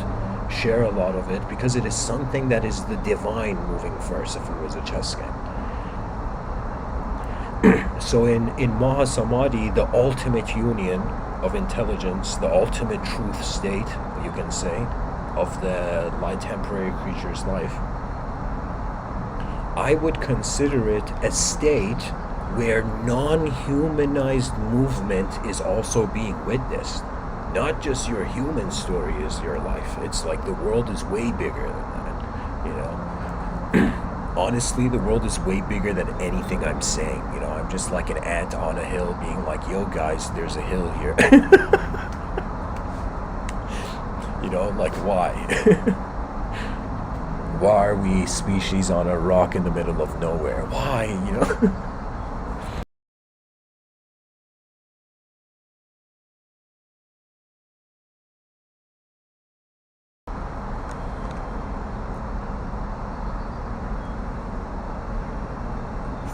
share a lot of it, because it is something that is the divine moving first, if it was a chess game. So in Mahasamadhi, the ultimate union of intelligence, the ultimate truth state, you can say, of the temporary creature's life, I would consider it a state where non-humanized movement is also being witnessed. Not just your human story is your life. It's like the world is way bigger than that, you know. Honestly, the world is way bigger than anything I'm saying. You know, I'm just like an ant on a hill being like, yo guys, there's a hill here. You know, like, why? Why are we species on a rock in the middle of nowhere? Why, you know?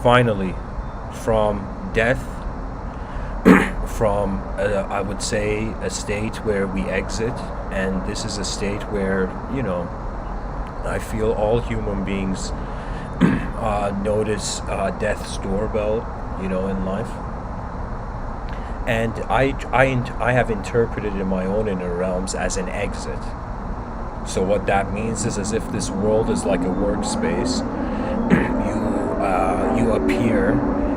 Finally, from death, from I would say a state where we exit, and this is a state where, you know, I feel all human beings notice death's doorbell, you know, in life. And I have interpreted it in my own inner realms as an exit. So what that means is, as if this world is like a workspace. You appear,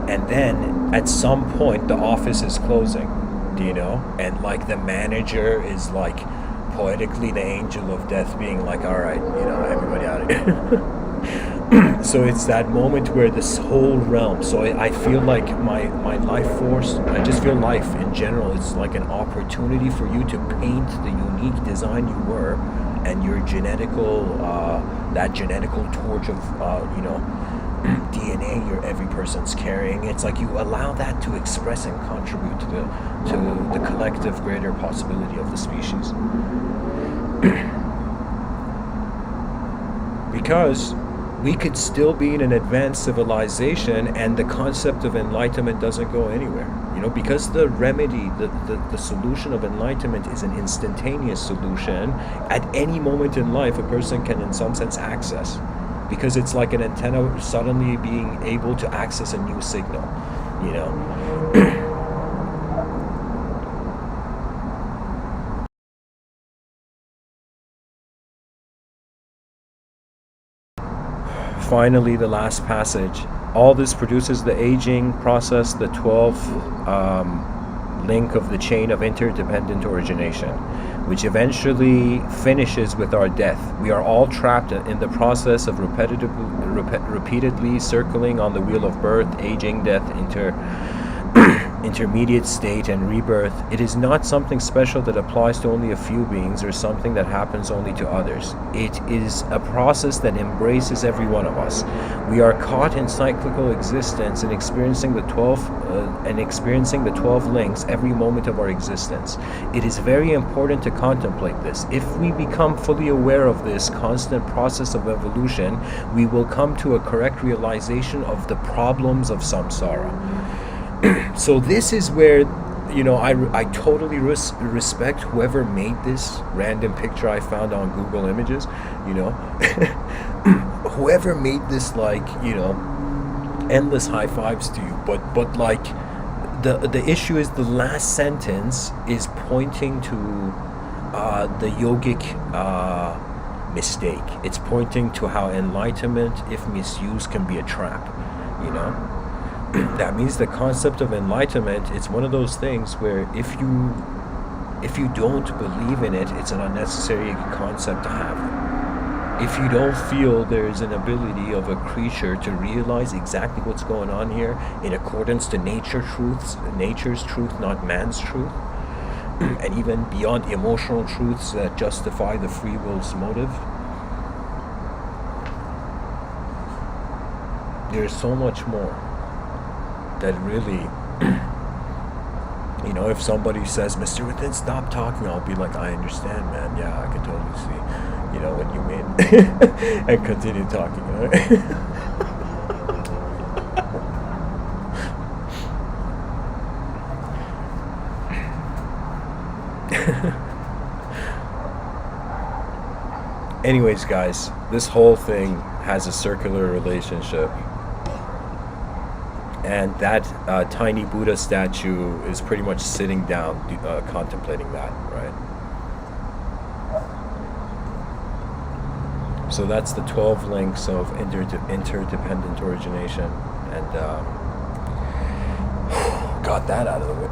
and then at some point the office is closing, you know, and like the manager is like poetically the angel of death being like, all right, you know, everybody out of here. So it's that moment where this whole realm, so I feel like my life force, I just feel life in general is like an opportunity for you to paint the unique design you were, and your genetical that genetical torch of you know, DNA every person's carrying. It's like you allow that to express and contribute to the collective greater possibility of the species. Because we could still be in an advanced civilization and the concept of enlightenment doesn't go anywhere. You know, because the remedy, the solution of enlightenment is an instantaneous solution. At any moment in life, a person can in some sense access. Because it's like an antenna suddenly being able to access a new signal, you know. Finally, the last passage. All this produces the aging process, the 12th link of the chain of interdependent origination, which eventually finishes with our death. We are all trapped in the process of repeatedly circling on the wheel of birth, aging, death, intermediate state and rebirth, it is not something special that applies to only a few beings or something that happens only to others. It is a process that embraces every one of us. We are caught in cyclical existence and experiencing the 12 links every moment of our existence. It is very important to contemplate this. If we become fully aware of this constant process of evolution, we will come to a correct realization of the problems of samsara. So this is where, I totally respect whoever made this random picture I found on Google Images, whoever made this, endless high fives to you. But the issue is the last sentence is pointing to the yogic mistake. It's pointing to how enlightenment, if misused, can be a trap, That means the concept of enlightenment, it's one of those things where if you don't believe in it, it's an unnecessary concept to have. If you don't feel there is an ability of a creature to realize exactly what's going on here in accordance to nature's truth, not man's truth, and even beyond emotional truths that justify the free will's motive, there's so much more that really, if somebody says, Mr. Within, stop talking, I'll be like, I understand, man. Yeah, I can totally see, what you mean. And continue talking, Anyways, guys, this whole thing has a circular relationship. And that tiny Buddha statue is pretty much sitting down, contemplating that, right? So that's the 12 links of interdependent origination. And got that out of the way.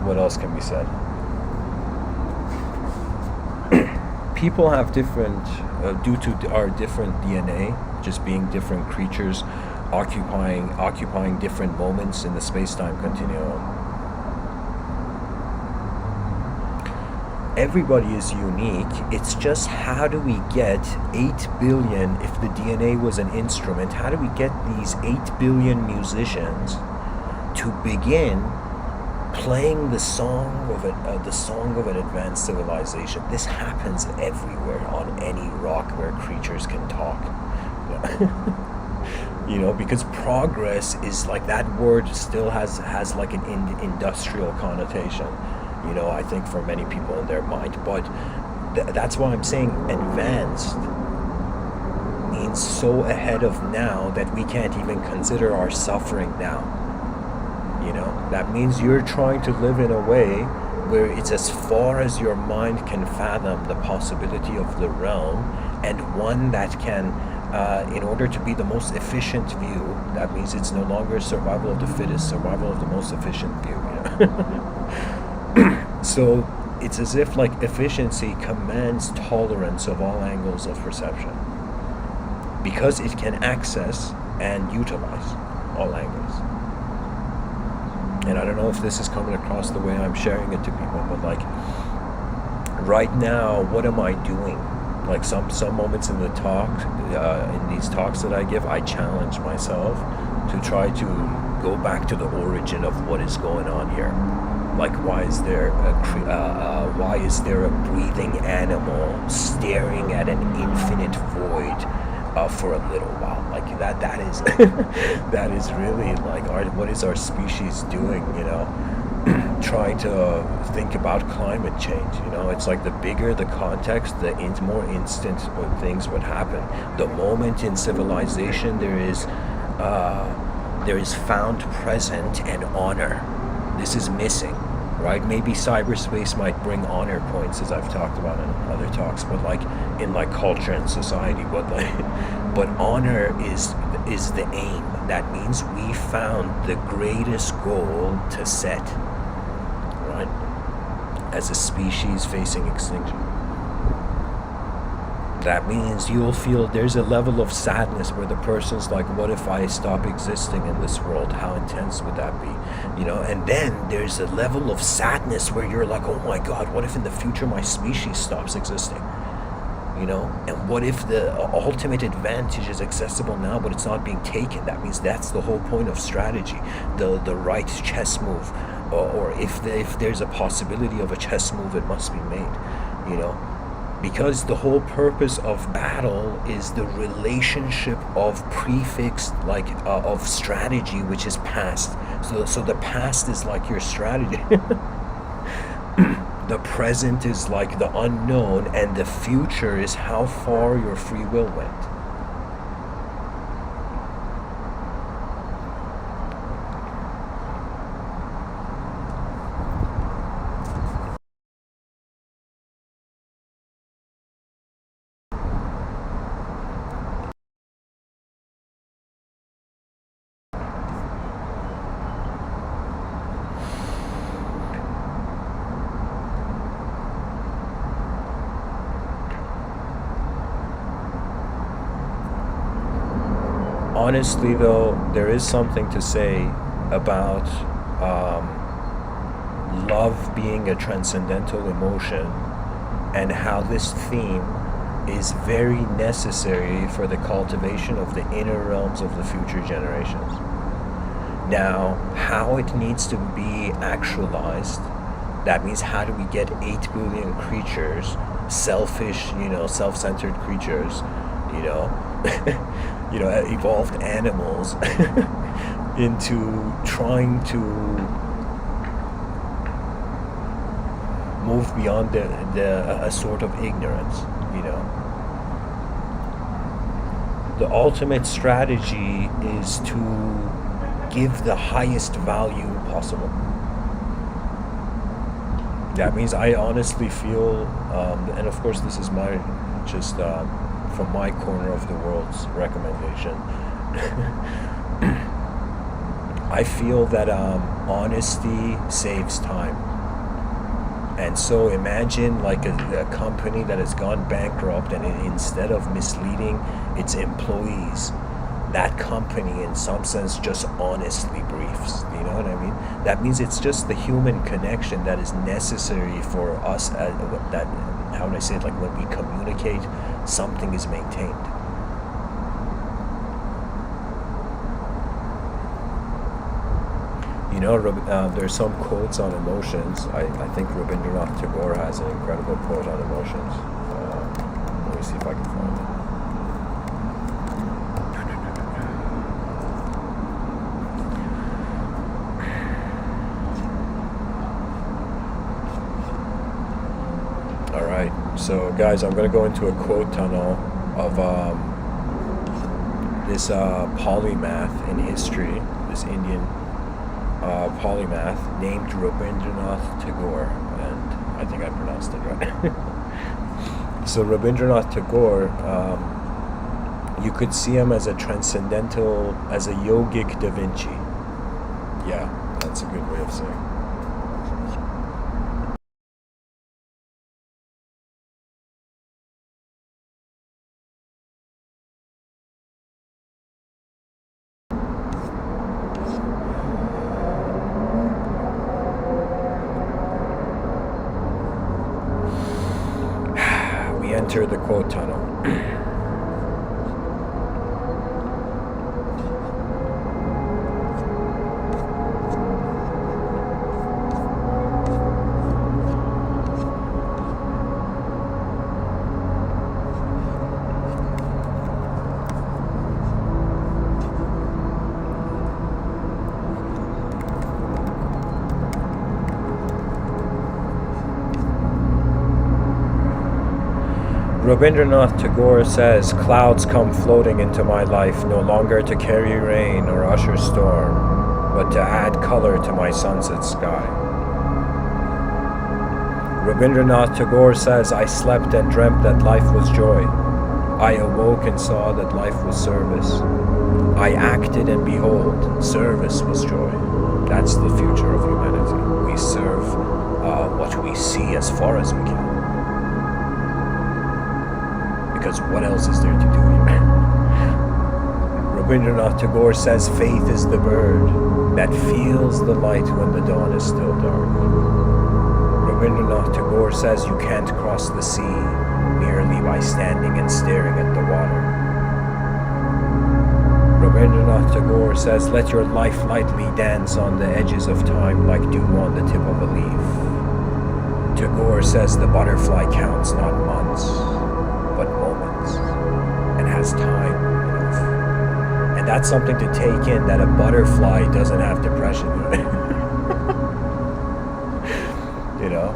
What else can be said? People have different, due to our different DNA, just being different creatures, occupying different moments in the space-time continuum. Everybody is unique. It's just, how do we get 8 billion, if the DNA was an instrument, how do we get these 8 billion musicians to begin playing the song of an advanced civilization? This happens everywhere on any rock where creatures can talk. Because progress is like, that word still has like an industrial connotation. I think for many people in their mind, but that's why I'm saying advanced means so ahead of now that we can't even consider our suffering now. That means you're trying to live in a way where it's as far as your mind can fathom the possibility of the realm, and one that can, in order to be the most efficient view, that means it's no longer survival of the fittest, survival of the most efficient view. So it's as if efficiency commands tolerance of all angles of perception, because it can access and utilize all angles. And I don't know if this is coming across the way I'm sharing it to people, but right now, what am I doing? Some moments in the talk, in these talks that I give, I challenge myself to try to go back to the origin of what is going on here. Why is there a breathing animal staring at an infinite void for a little while? That is that is really what is our species doing? Trying to think about climate change. It's the bigger the context, the more instant things would happen. The moment in civilization there is found present and honor. This is missing, right? Maybe cyberspace might bring honor points, as I've talked about in other talks, but in culture and society, but honor is the aim. That means we found the greatest goal to set, right, as a species facing extinction. That means you'll feel there's a level of sadness where the person's like, what if I stop existing in this world? How intense would that be? And then there's a level of sadness where you're like, oh my God, what if in the future my species stops existing? And what if the ultimate advantage is accessible now, but it's not being taken? That means that's the whole point of strategy, the right chess move, or if there's a possibility of a chess move, it must be made, because the whole purpose of battle is the relationship of prefix, of strategy, which is past. So the past is like your strategy. The present is like the unknown, and the future is how far your free will went. Honestly, though, there is something to say about love being a transcendental emotion, and how this theme is very necessary for the cultivation of the inner realms of the future generations. Now, how it needs to be actualized, that means how do we get 8 billion creatures, selfish, self-centered creatures, evolved animals into trying to move beyond a sort of ignorance. The ultimate strategy is to give the highest value possible. That means I honestly feel, and of course this is my just from my corner of the world's recommendation, I feel that honesty saves time. And so imagine like a company that has gone bankrupt, and instead of misleading its employees, that company in some sense just honestly briefs. You know what I mean? That means it's just the human connection that is necessary for us, that, how would I say it, like when we communicate, something is maintained. There's some quotes on emotions. I think Rabindranath Tagore has an incredible quote on emotions. Let me see if I can find it. All right, so guys, I'm going to go into a quote tunnel of this polymath in history, this Indian polymath named Rabindranath Tagore, and I think I pronounced it right. So Rabindranath Tagore, you could see him as a transcendental, as a yogic Da Vinci. Yeah, that's a good way of saying it. Enter the quote tunnel. Rabindranath Tagore says, "Clouds come floating into my life, no longer to carry rain or usher storm, but to add color to my sunset sky." Rabindranath Tagore says, "I slept and dreamt that life was joy. I awoke and saw that life was service. I acted and behold, service was joy." That's the future of humanity. We serve what we see as far as we can. because what else is there to do here? Rabindranath Tagore says faith is the bird that feels the light when the dawn is still dark. Rabindranath Tagore says you can't cross the sea merely by standing and staring at the water. Rabindranath Tagore says let your life lightly dance on the edges of time like dew on the tip of a leaf. Tagore says the butterfly counts not months, but moments, and has time enough. And that's something to take in, that a butterfly doesn't have depression. You know?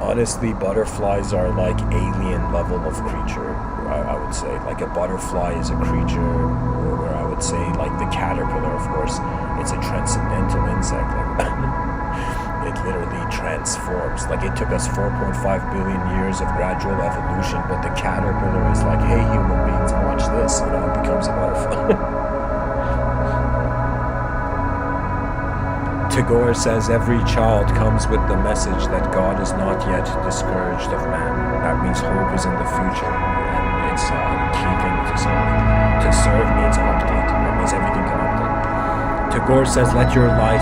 Honestly, butterflies are like alien level of creature, I would say. Like a butterfly is a creature, or I would say like the caterpillar, of course, it's a transcendental insect. It literally transforms. Like it took us 4.5 billion years of gradual evolution, but the caterpillar is like, hey human beings, watch this, you know, it becomes a butterfly. Tagore says every child comes with the message that God is not yet discouraged of man. That means hope is in the future, and it's a key thing to serve. To serve means update. That means everything can update. Tagore says let your life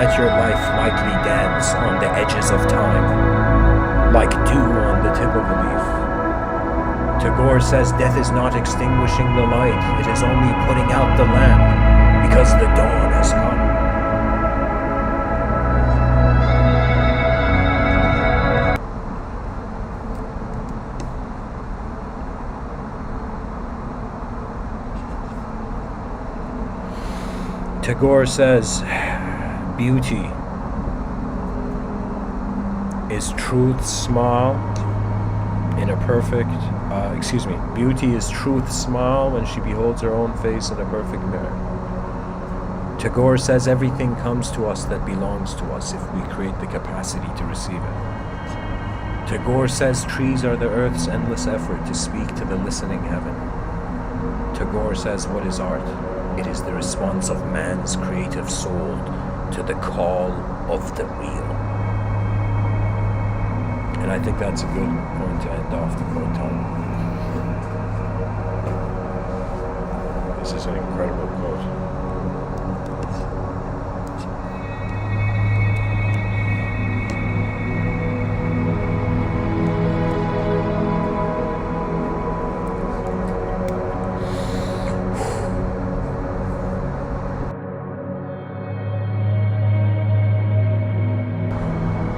lightly dance on the edges of time, like dew on the tip of a leaf. Tagore says death is not extinguishing the light, it is only putting out the lamp, because the dawn has come. Tagore says, beauty is truth's smile in a perfect, beauty is truth's smile when she beholds her own face in a perfect mirror. Tagore says everything comes to us that belongs to us if we create the capacity to receive it. Tagore says trees are the earth's endless effort to speak to the listening heaven. Tagore says what is art? It is the response of man's creative soul to the call of the real. And I think that's a good point to end off the quote on. This is an incredible quote.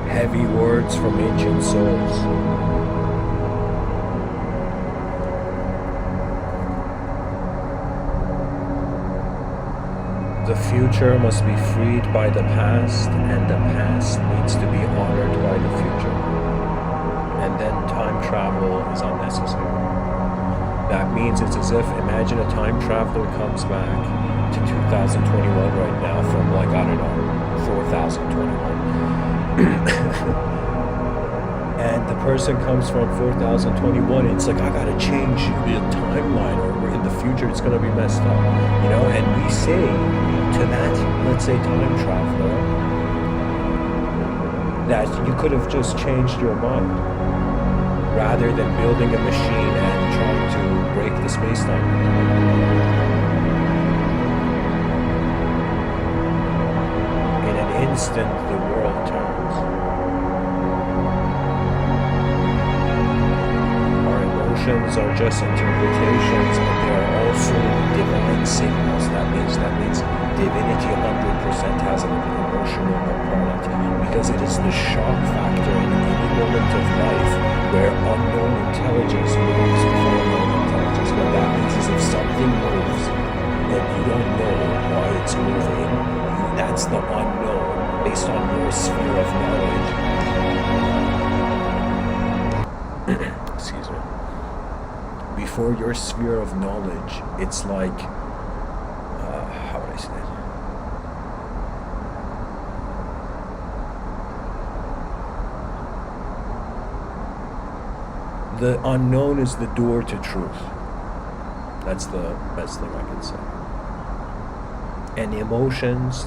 Heavy words from ancient souls. The future must be freed by the past, and the past needs to be honored by the future. And then time travel is unnecessary. That means it's as if, imagine a time traveler comes back to 2021 right now from 4021. And the person comes from 4021, it's like, I gotta change the timeline, or we're in the future, it's gonna be messed up, you know. And we say to that, let's say, time traveler, that you could have just changed your mind rather than building a machine and trying to break the space-time. In an instant, the world turns. Emotions are just interpretations, but they are also divine signals. That means divinity 100% has an emotional component, because it is the shock factor in any moment of life where unknown intelligence moves before unknown intelligence. What that means is if something moves and you don't know why it's moving, that's the unknown based on your sphere of knowledge. Excuse me. Before your sphere of knowledge, it's like, how would I say it? The unknown is the door to truth. That's the best thing I can say. And emotions,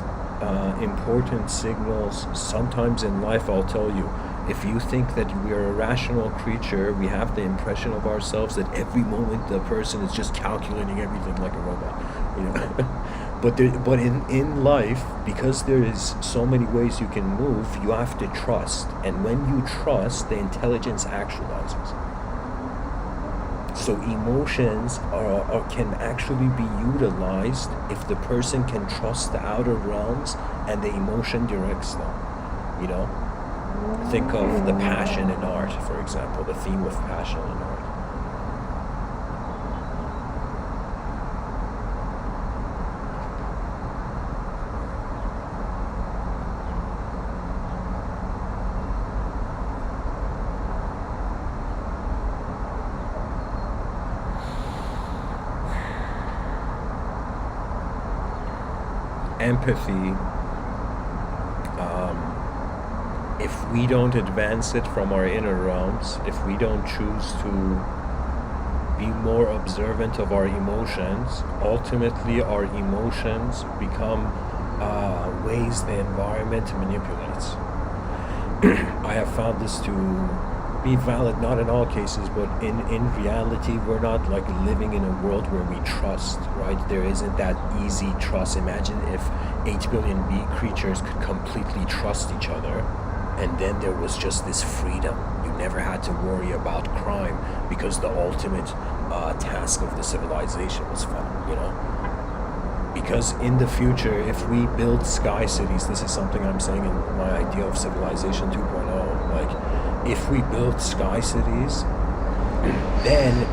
important signals, sometimes in life, I'll tell you, If you think that we are a rational creature, we have the impression of ourselves that every moment the person is just calculating everything like a robot, you know. But in life, because there is so many ways you can move, you have to trust. And when you trust, the intelligence actualizes. So emotions can actually be utilized if the person can trust the outer realms and the emotion directs them, you know. Think of the passion in art, for example, the theme of passion in art. Empathy, if we don't advance it from our inner realms, if we don't choose to be more observant of our emotions, ultimately our emotions become ways the environment manipulates. I have found this to be valid, not in all cases, but in reality, we're not like living in a world where we trust, right? There isn't that easy trust. Imagine if 8 billion creatures could completely trust each other, and then there was just this freedom. You never had to worry about crime because the ultimate task of the civilization was found, you know? Because in the future, if we build sky cities, this is something I'm saying in my idea of civilization 2.0, like, if we build sky cities, then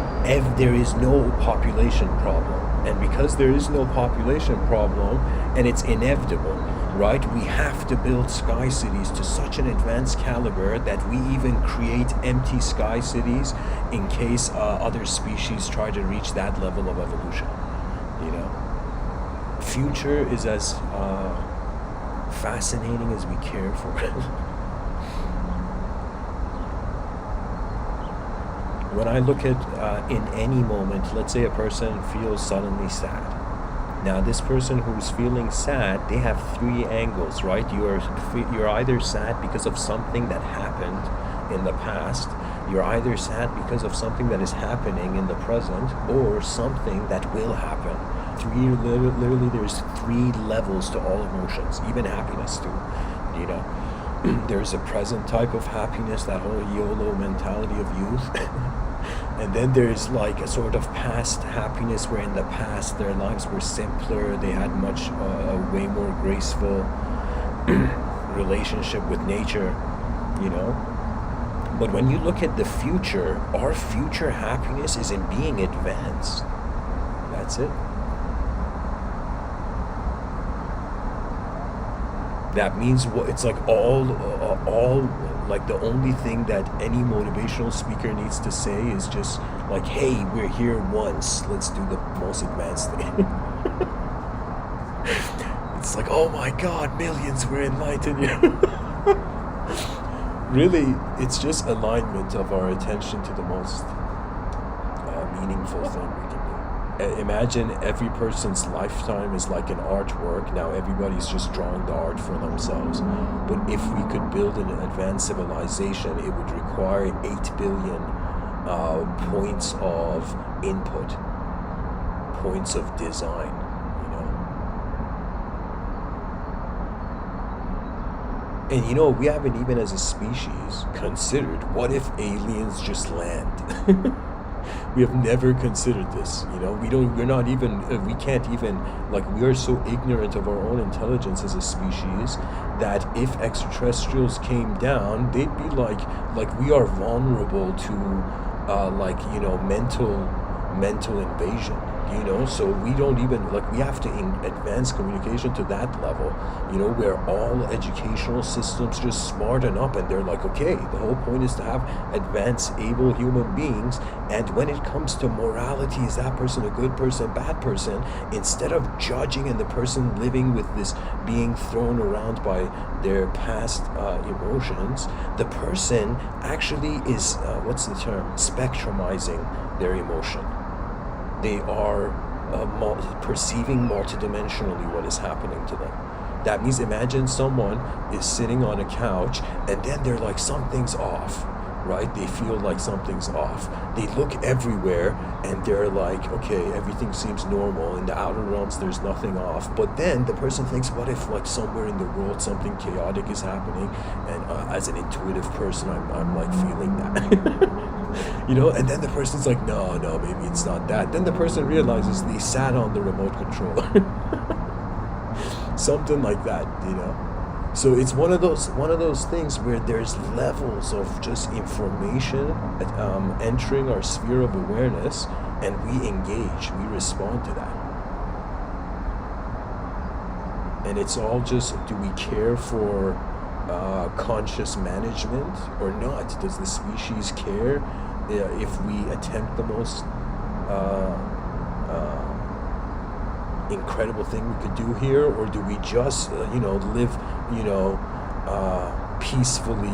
there is no population problem. And because there is no population problem, and it's inevitable, right? We have to build sky cities to such an advanced caliber that we even create empty sky cities in case other species try to reach that level of evolution, you know? Future is as fascinating as we care for it. When I look at, in any moment, let's say a person feels suddenly sad. Now, this person who's feeling sad, they have three angles, right? You're either sad because of something that happened in the past, you're either sad because of something that is happening in the present, or something that will happen. Literally, there's three levels to all emotions, even happiness too, you know? There's a present type of happiness, that whole YOLO mentality of youth. And then there's like a sort of past happiness where in the past their lives were simpler, they had much, way more graceful relationship with nature, you know? But when you look at the future, our future happiness is in being advanced. That's it. That means it's like all like the only thing that any motivational speaker needs to say is just like, hey, we're here once, let's do the most advanced thing. It's like, oh my god, millions were enlightened, you know? Really, it's just alignment of our attention to the most meaningful thing we can do. Imagine every person's lifetime is like an artwork. Now everybody's just drawing the art for themselves. But if we could build an advanced civilization, it would require 8 billion points of input, points of design, you know. And you know, we haven't even as a species considered, what if aliens just land? We have never considered this, you know. We're not even, we can't even, like, we are so ignorant of our own intelligence as a species that if extraterrestrials came down, they'd be like we are vulnerable to, like, you know, mental invasion, you know. So we don't even, like, we have to advance communication to that level, you know, where all educational systems just smarten up and they're like, okay, the whole point is to have advanced, able human beings, and when it comes to morality, is that person a good person, bad person, instead of judging and the person living with this being thrown around by their past emotions, the person actually is, what's the term, spectrumizing their emotion. They are perceiving multidimensionally what is happening to them, That means imagine someone is sitting on a couch and then they're like, something's off, right? They feel like something's off. They look everywhere and they're like, okay, everything seems normal. In the outer realms, there's nothing off. But then the person thinks, what if like somewhere in the world something chaotic is happening? And as an intuitive person, I'm like feeling that. You know, and then the person's like, no, maybe it's not that. Then the person realizes they sat on the remote controller. Something like that, you know. So it's one of those things where there's levels of just information entering our sphere of awareness, and we engage, we respond to that. And it's all just, do we care for conscious management or not? Does the species care if we attempt the most incredible thing we could do here, or do we just live peacefully,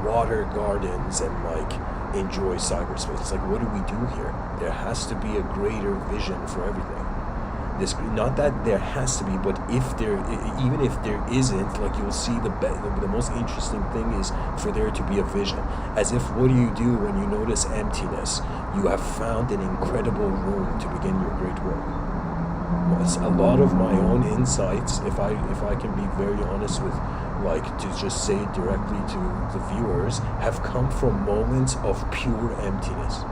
water gardens and like enjoy cyberspace? It's like, what do we do here? There has to be a greater vision for everything. This, not that there has to be, but even if there isn't, like, you'll see the most interesting thing is for there to be a vision. As if, what do you do when you notice emptiness? You have found an incredible room to begin your great work. A lot of my own insights, if I can be very honest with, like, to just say it directly to the viewers, have come from moments of pure emptiness.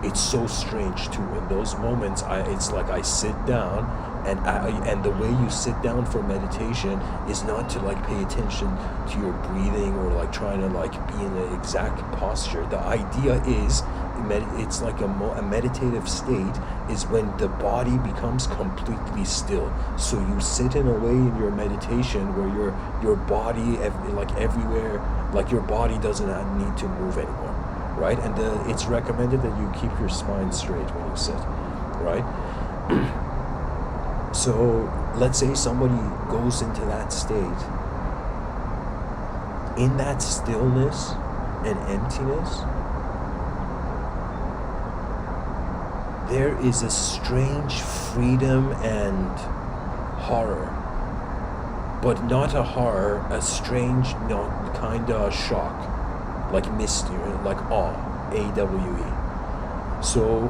It's so strange too. In those moments, it's like I sit down, and the way you sit down for meditation is not to like pay attention to your breathing or like trying to like be in the exact posture. The idea is, it's like a meditative state is when the body becomes completely still. So you sit in a way in your meditation where your body like everywhere, like your body doesn't need to move anymore. Right? And it's recommended that you keep your spine straight when you sit, right? So let's say somebody goes into that state. In that stillness and emptiness, there is a strange freedom and horror. But not a horror, a strange, kind of shock. Like mystery, like awe, A-W-E. So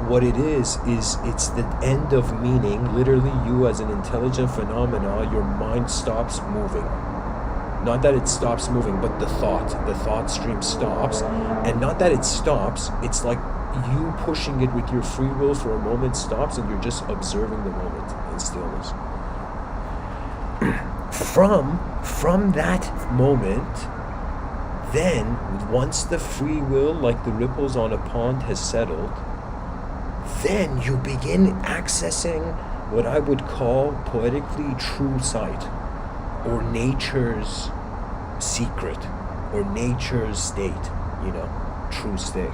what it is it's the end of meaning. Literally, you as an intelligent phenomena, your mind stops moving. Not that it stops moving, but the thought stream stops. And not that it stops, it's like you pushing it with your free will for a moment stops, and you're just observing the moment in stillness. From that moment, then, once the free will, like the ripples on a pond, has settled, then you begin accessing what I would call poetically true sight, or nature's secret, or nature's state, true state.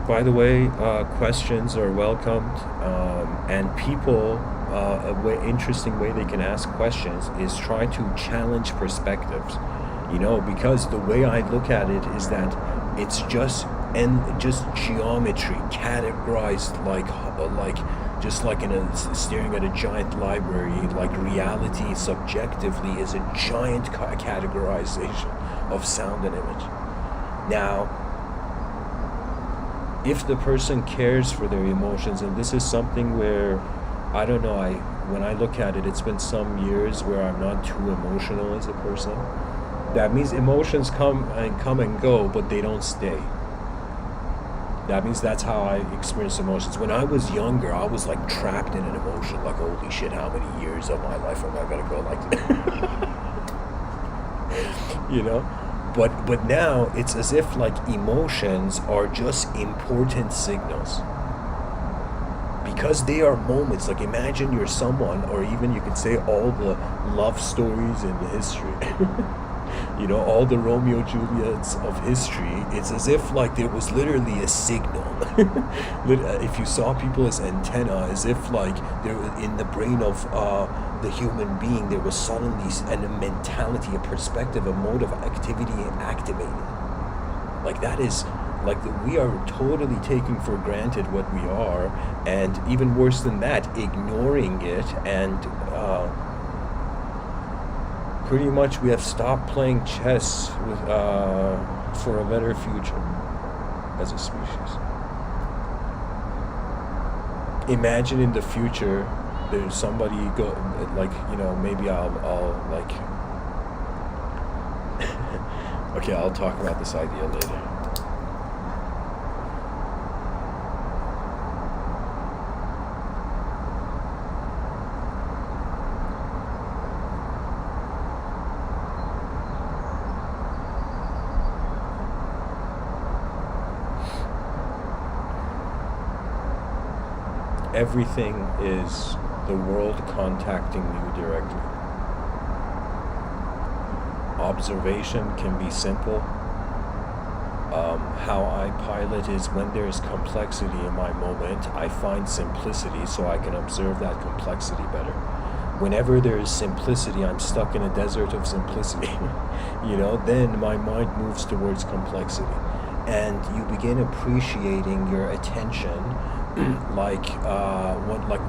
By the way, questions are welcomed, and people, interesting way they can ask questions is try to challenge perspectives, because the way I look at it is that it's just geometry categorized just like staring at a giant library. Like reality subjectively is a giant categorization of sound and image. Now, if the person cares for their emotions, and this is something where, I don't know, when I look at it, it's been some years where I'm not too emotional as a person. That means emotions come and go, but they don't stay. That means that's how I experience emotions. When I was younger, I was like trapped in an emotion, like, holy shit, how many years of my life am I gonna go like this? But now it's as if like emotions are just important signals, because they are moments. Like, imagine you're someone, or even you could say all the love stories in history all the Romeo Juliets of history, it's as if like there was literally a signal. If you saw people as antenna, as if like there in the brain of the human being, there was suddenly a mentality, a perspective, a mode of activity activated. Like that is like we are totally taking for granted what we are, and even worse than that, ignoring it, and pretty much we have stopped playing chess with for a better future as a species. Imagine in the future there's somebody maybe I'll like okay, I'll talk about this idea later. Everything is the world contacting you directly. Observation can be simple. How I pilot is when there is complexity in my moment, I find simplicity so I can observe that complexity better. Whenever there is simplicity, I'm stuck in a desert of simplicity. Then my mind moves towards complexity. And you begin appreciating your attention like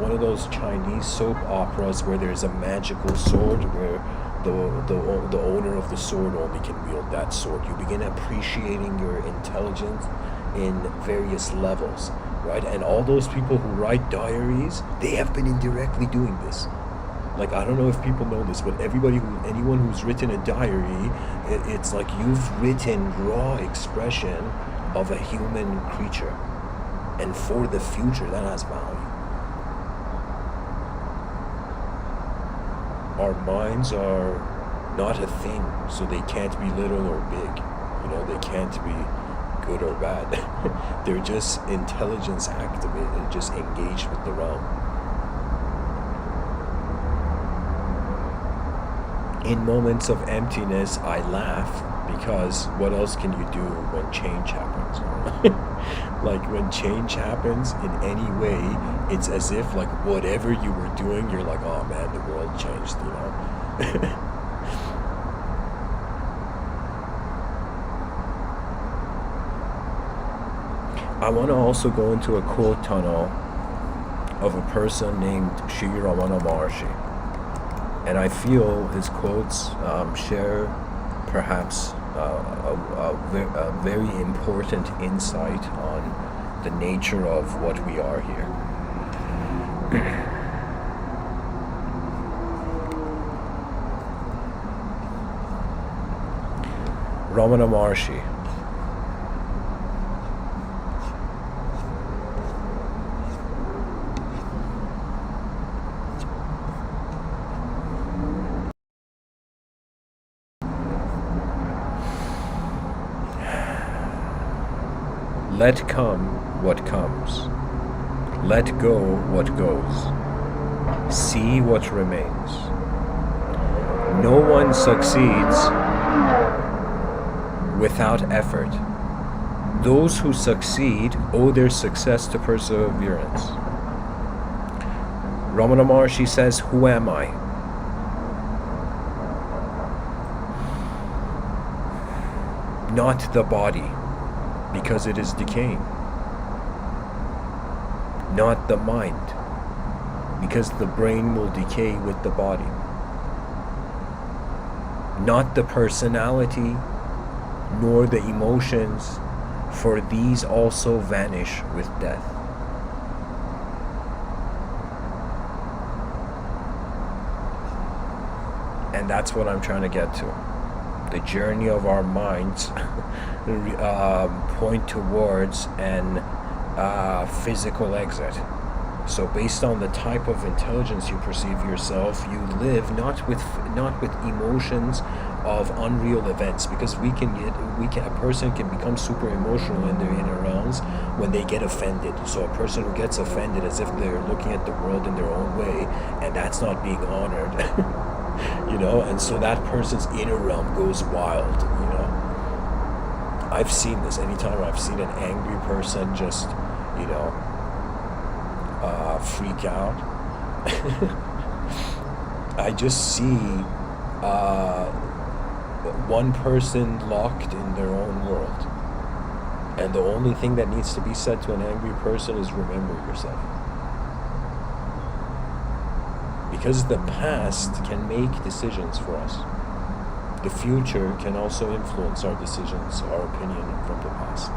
one of those Chinese soap operas where there's a magical sword where the owner of the sword only can wield that sword. You begin appreciating your intelligence in various levels, right? And all those people who write diaries, they have been indirectly doing this. Like, I don't know if people know this, but anyone who's written a diary, it's like you've written raw expression of a human creature. And for the future, that has value. Our minds are not a thing, so they can't be little or big. They can't be good or bad. They're just intelligence activated, just engaged with the realm. In moments of emptiness, I laugh because what else can you do when change happens? Like when change happens in any way, it's as if like whatever you were doing, you're like, oh man, the world changed, I want to also go into a quote tunnel of a person named Sri Ramana Maharshi. And I feel his quotes share perhaps a very important insight on the nature of what we are here. Ramana Maharshi. Let come what comes. Let go what goes. See what remains. No one succeeds without effort. Those who succeed owe their success to perseverance. Ramana Maharshi says, who am I? Not the body, because it is decaying. Not the mind, because the brain will decay with the body. Not the personality, nor the emotions, for these also vanish with death. And that's what I'm trying to get to. The journey of our minds point towards an physical exit. So based on the type of intelligence you perceive yourself, you live not with emotions of unreal events, because a person can become super emotional in their inner realms when they get offended. So a person who gets offended as if they're looking at the world in their own way, and that's not being honored. and so that person's inner realm goes wild. I've seen this. Anytime I've seen an angry person just, freak out, I just see one person locked in their own world. And the only thing that needs to be said to an angry person is remember yourself. Because the past can make decisions for us. The future can also influence our decisions, our opinion from the past.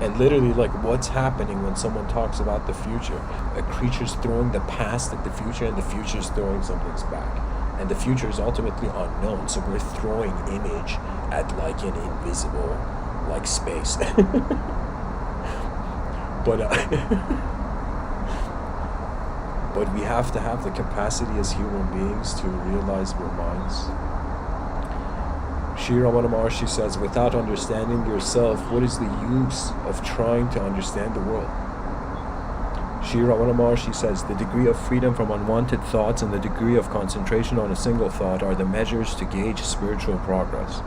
And literally, like, what's happening when someone talks about the future? A creature's throwing the past at the future, and the future's throwing something's back. And the future is ultimately unknown, so we're throwing image at, like, an invisible, like, space. But we have to have the capacity as human beings to realize we're minds. Sri Ramana Maharshi says, without understanding yourself, what is the use of trying to understand the world? Sri Ramana Maharshi says, the degree of freedom from unwanted thoughts and the degree of concentration on a single thought are the measures to gauge spiritual progress.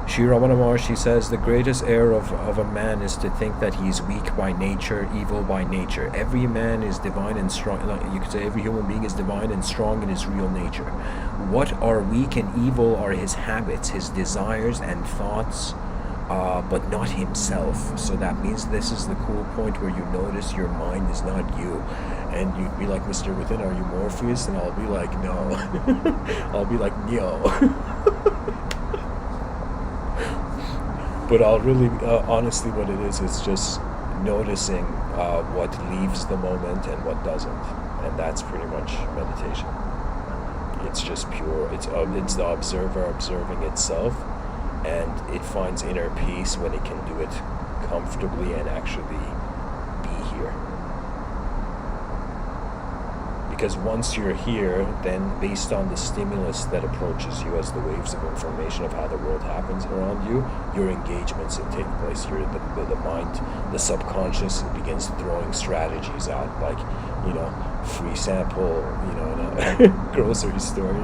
Sri Ramana Maharshi says, the greatest error of a man is to think that he is weak by nature, evil by nature. Every man is divine and strong. You could say every human being is divine and strong in his real nature. What are weak and evil are his habits, his desires and thoughts, but not himself. So that means this is the cool point where you notice your mind is not you. And you'd be like, Mr.Within, are you Morpheus? And I'll be like, no. I'll be like, no. But I'll really, honestly, what it is just noticing what leaves the moment and what doesn't. And that's pretty much meditation. It's just pure, it's the observer observing itself, and it finds inner peace when it can do it comfortably and actually be here. Because once you're here, then based on the stimulus that approaches you as the waves of information of how the world happens around you, your engagements that take place, the mind, the subconscious begins throwing strategies out, like, free sample, in a grocery store,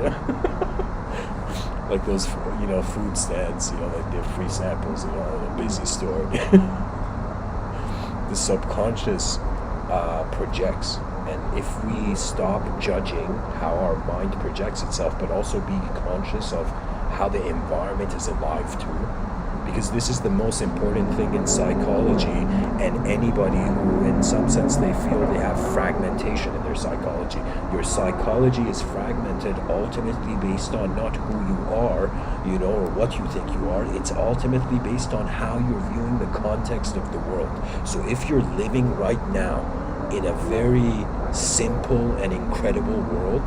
like those, food stands, like they're free samples, in a busy store. The subconscious projects. And if we stop judging how our mind projects itself, but also be conscious of how the environment is alive too, because this is the most important thing in psychology, and anybody who in some sense they feel they have fragmentation in their psychology. Your psychology is fragmented ultimately based on not who you are, or what you think you are. It's ultimately based on how you're viewing the context of the world. So if you're living right now in a very simple and incredible world,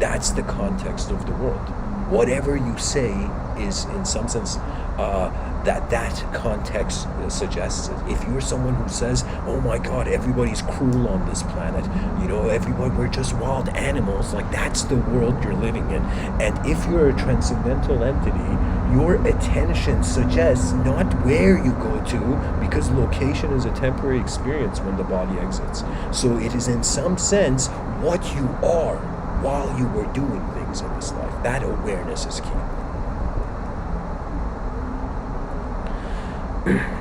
that's the context of the world. Whatever you say is, in some sense, that context suggests it. If you're someone who says, oh my God, everybody's cruel on this planet, everybody, we're just wild animals, like that's the world you're living in. And if you're a transcendental entity, your attention suggests not where you go to, because location is a temporary experience when the body exits. So it is in some sense what you are while you were doing things in this life. That awareness is key.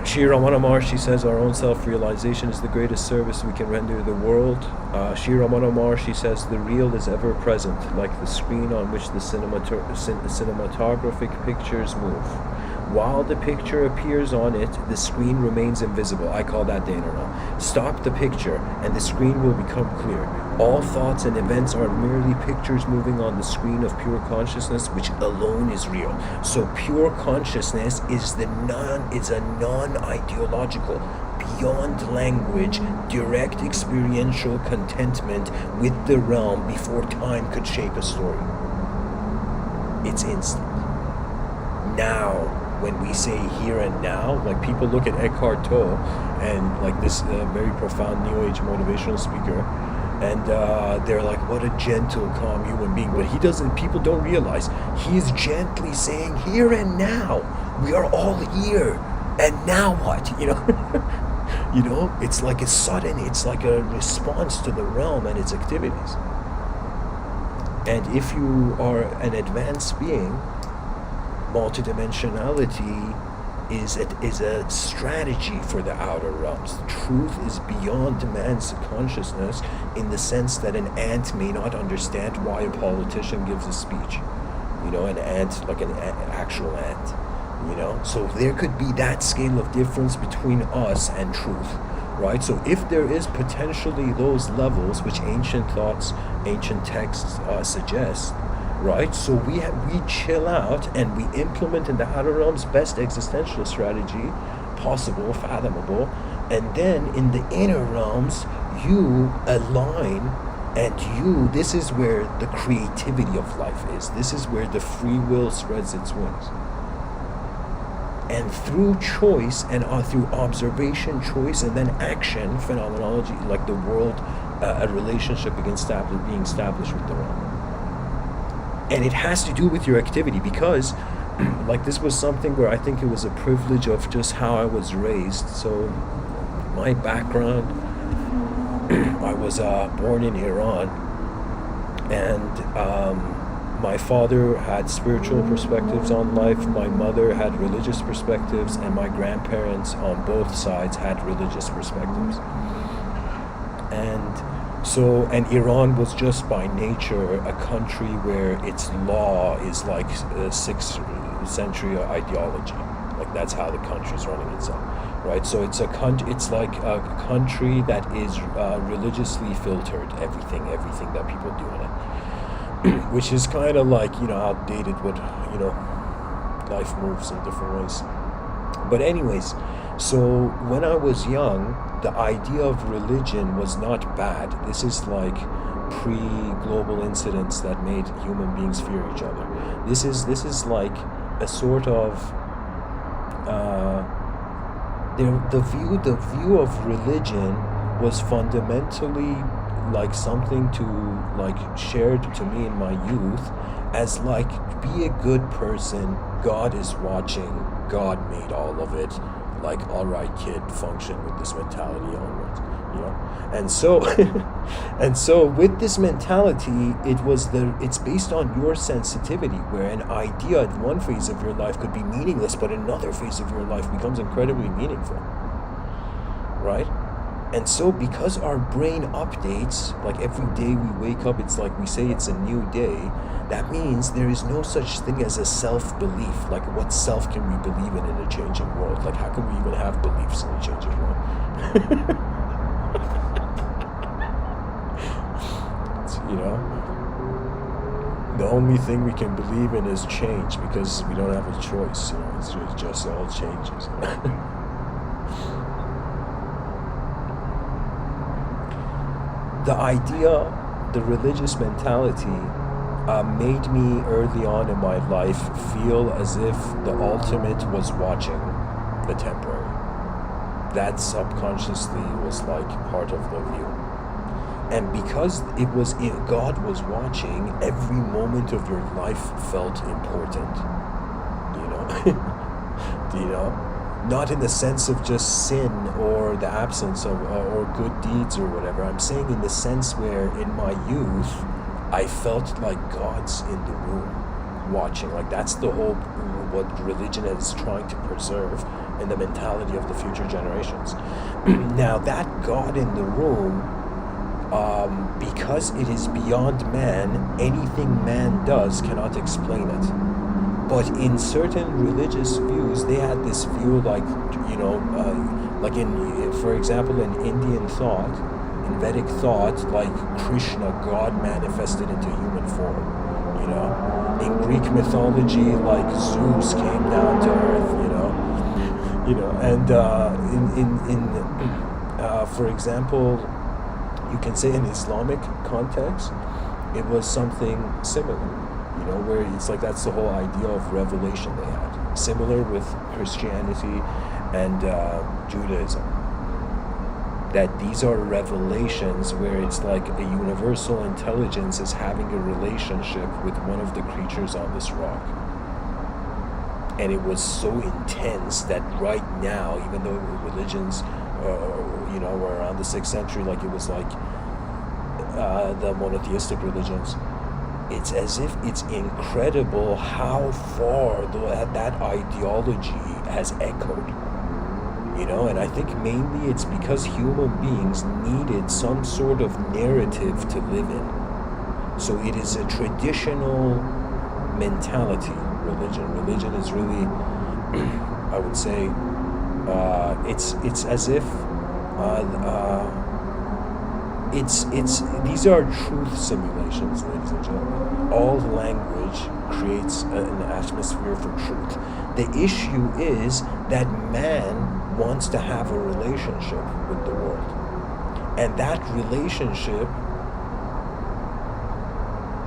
Sri Ramana Maharshi says our own self-realization is the greatest service we can render the world. Sri Ramana Maharshi says the real is ever present, like the screen on which the cinematographic pictures move. While the picture appears on it, the screen remains invisible. I call that the inner realm. Stop the picture, and the screen will become clear. All thoughts and events are merely pictures moving on the screen of pure consciousness, which alone is real. So pure consciousness is a non-ideological, beyond language, direct experiential contentment with the realm before time could shape a story. It's instant. Now, when we say here and now, like people look at Eckhart Tolle and like this very profound New Age motivational speaker, and they're like, what a gentle, calm human being. But people don't realize he's gently saying here and now. We are all here. And now what? You know, it's like a sudden, it's like a response to the realm and its activities. And if you are an advanced being, multidimensionality is a strategy for the outer realms. Truth is beyond man's consciousness, in the sense that an ant may not understand why a politician gives a speech. You know, an ant, like an actual ant. You know, so there could be that scale of difference between us and truth, right? So if there is potentially those levels which ancient thoughts, ancient texts suggest, right? So we chill out and we implement in the outer realms best existential strategy possible, fathomable, and then in the inner realms you align. And this is where the creativity of life is. This is where the free will spreads its wings. And through choice and through observation, choice, and then action, phenomenology, like the world, a relationship being established with the realm. And it has to do with your activity, because like this was something where I think it was a privilege of just how I was raised. So my background, I was born in Iran, and my father had spiritual perspectives on life, my mother had religious perspectives, and my grandparents on both sides had religious perspectives. And Iran was just by nature a country where its law is like a 6th century ideology. Like that's how the country's running itself, right? So it's like a country that is religiously filtered, everything that people do in it. Which is kind of like, you know, outdated, what, you know, life moves in different ways. But anyways, so when I was young, the idea of religion was not bad. This is like pre-global incidents that made human beings fear each other. This is like a sort of the view of religion was fundamentally like something to like shared to me in my youth as like, be a good person, God is watching, God made all of it, like, all right kid, function with this mentality onwards, you know. And so with this mentality, it's based on your sensitivity, where an idea at one phase of your life could be meaningless, but another phase of your life becomes incredibly meaningful, right? And so because our brain updates, like every day we wake up, it's like we say it's a new day, that means there is no such thing as a self-belief. Like, what self can we believe in a changing world? Like, how can we even have beliefs in a changing world? You know? The only thing we can believe in is change, because we don't have a choice, you know? It's just all changes. The idea, the religious mentality, made me early on in my life feel as if the ultimate was watching the temporary. That subconsciously was like part of the view. And because God was watching, every moment of your life felt important. Do you know? Not in the sense of just sin or the absence of or good deeds or whatever. I'm saying in the sense where in my youth I felt like God's in the room watching. Like that's the whole what religion is trying to preserve in the mentality of the future generations. Now that God in the room, because it is beyond man, anything man does cannot explain it. But in certain religious views, they had this view, like, you know, like for example, in Indian thought, in Vedic thought, like Krishna, God manifested into human form, you know. In Greek mythology, like Zeus came down to earth, you know, and for example, you can say in Islamic context, it was something similar. You know, where it's like that's the whole idea of revelation they had. Similar with Christianity and Judaism. That these are revelations where it's like a universal intelligence is having a relationship with one of the creatures on this rock. and it was so intense that right now, even though religions, were around the 6th century, like it was like the monotheistic religions, it's as if it's incredible how far that ideology has echoed. And I think mainly it's because human beings needed some sort of narrative to live in. So it is a traditional mentality, religion is really, I would say, it's as if it's these are truth simulations, ladies and gentlemen. All language creates an atmosphere for truth. The issue is that man wants to have a relationship with the world, and that relationship,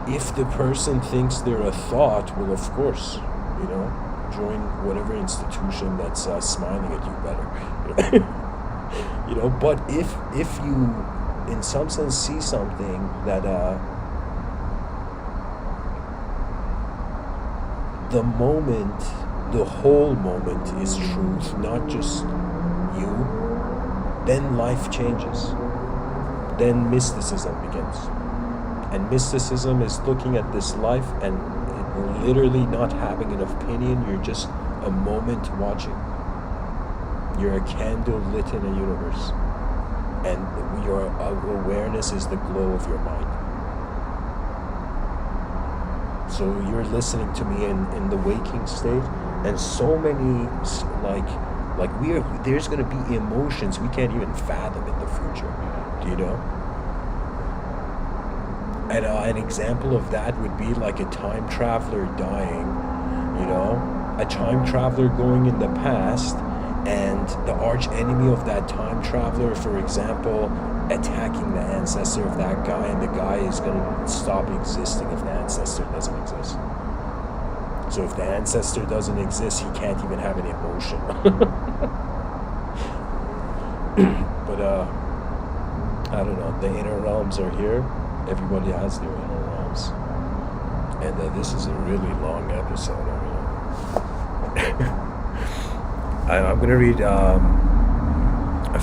if the person thinks they're a thought, will of course, join whatever institution that's smiling at you better. But if you, in some sense, see something that the whole moment is truth, not just you, then life changes. Then mysticism begins. And mysticism is looking at this life and literally not having an opinion. You're just a moment watching. You're a candle lit in a universe. And your awareness is the glow of your mind. So you're listening to me in the waking state, and so many, there's going to be emotions we can't even fathom in the future. Do you know? And an example of that would be like a time traveler dying, a time traveler going in the past, and the arch enemy of that time traveler, for example, attacking the ancestor of that guy, and the guy is going to stop existing if the ancestor doesn't exist. So if the ancestor doesn't exist, he can't even have an emotion. But I don't know, the inner realms are here. Everybody has their inner realms, and this is a really long episode. I'm going to read a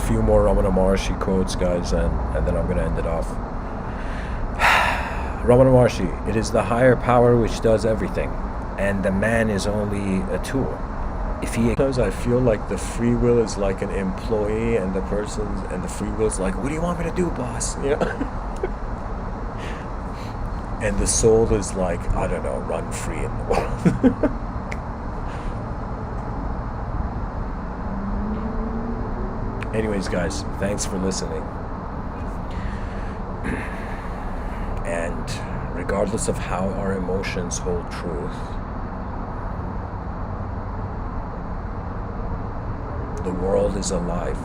few more Ramana Maharshi quotes, guys, and then I'm going to end it off. Ramana Maharshi: it is the higher power which does everything, and the man is only a tool. Sometimes I feel like the free will is like an employee, and the free will is like, what do you want me to do, boss? And the soul is like, I don't know, run free in the world. Anyways, guys, thanks for listening. And regardless of how our emotions hold truth, the world is alive.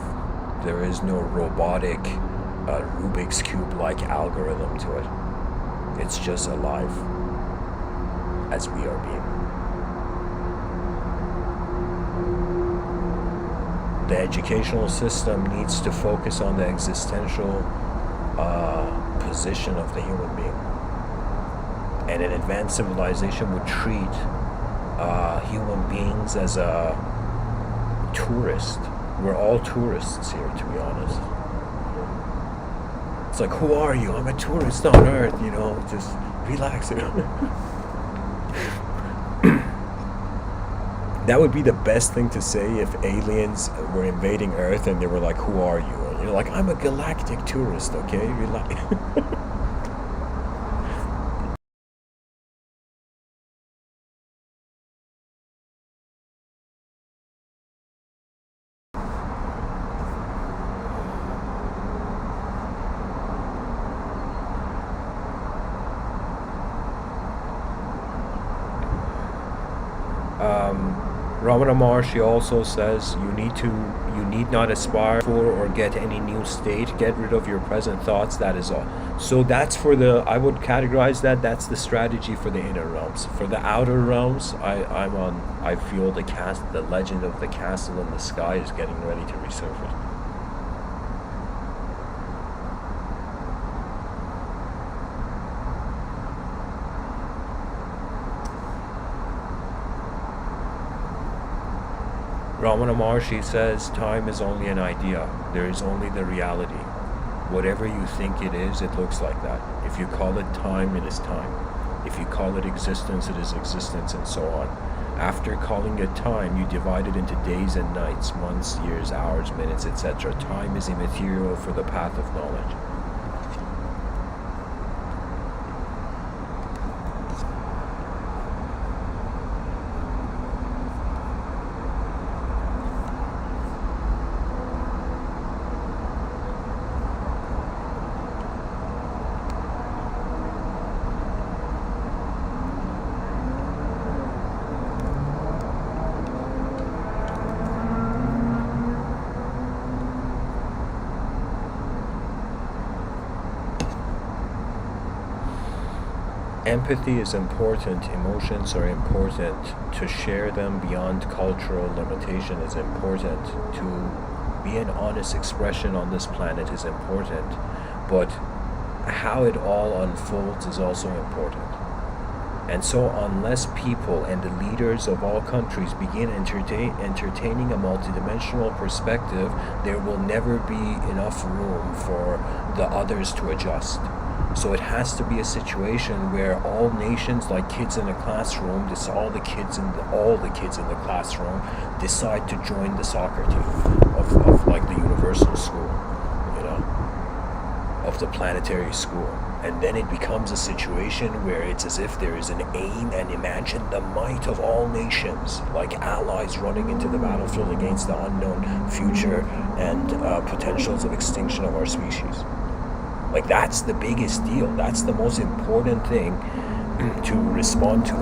There is no robotic Rubik's Cube-like algorithm to it. It's just alive, as we are being. The educational system needs to focus on the existential position of the human being. And an advanced civilization would treat human beings as a tourist. We're all tourists here, to be honest. It's like, who are you? I'm a tourist on Earth, just relax. That would be the best thing to say if aliens were invading Earth and they were like, who are you? And you're like, I'm a galactic tourist, okay? Relax. Ramana Maharshi also says you need not aspire for or get any new state. Get rid of your present thoughts. That is all. So that's I would categorize that's the strategy for the inner realms. For the outer realms, I feel the legend of the castle in the sky is getting ready to resurface. Ramana Maharshi says, time is only an idea. There is only the reality. Whatever you think it is, it looks like that. If you call it time, it is time. If you call it existence, it is existence, and so on. After calling it time, you divide it into days and nights, months, years, hours, minutes, etc. Time is immaterial for the path of knowledge. Empathy is important, emotions are important, to share them beyond cultural limitation is important, to be an honest expression on this planet is important, but how it all unfolds is also important. And so unless people and the leaders of all countries begin entertaining a multidimensional perspective, there will never be enough room for the others to adjust. So it has to be a situation where all nations, like kids in a classroom, all the kids in the classroom decide to join the soccer team of like the universal school, of the planetary school. And then it becomes a situation where it's as if there is an aim, and imagine the might of all nations, like allies running into the battlefield against the unknown future and potentials of extinction of our species. Like, that's the biggest deal. That's the most important thing to respond to.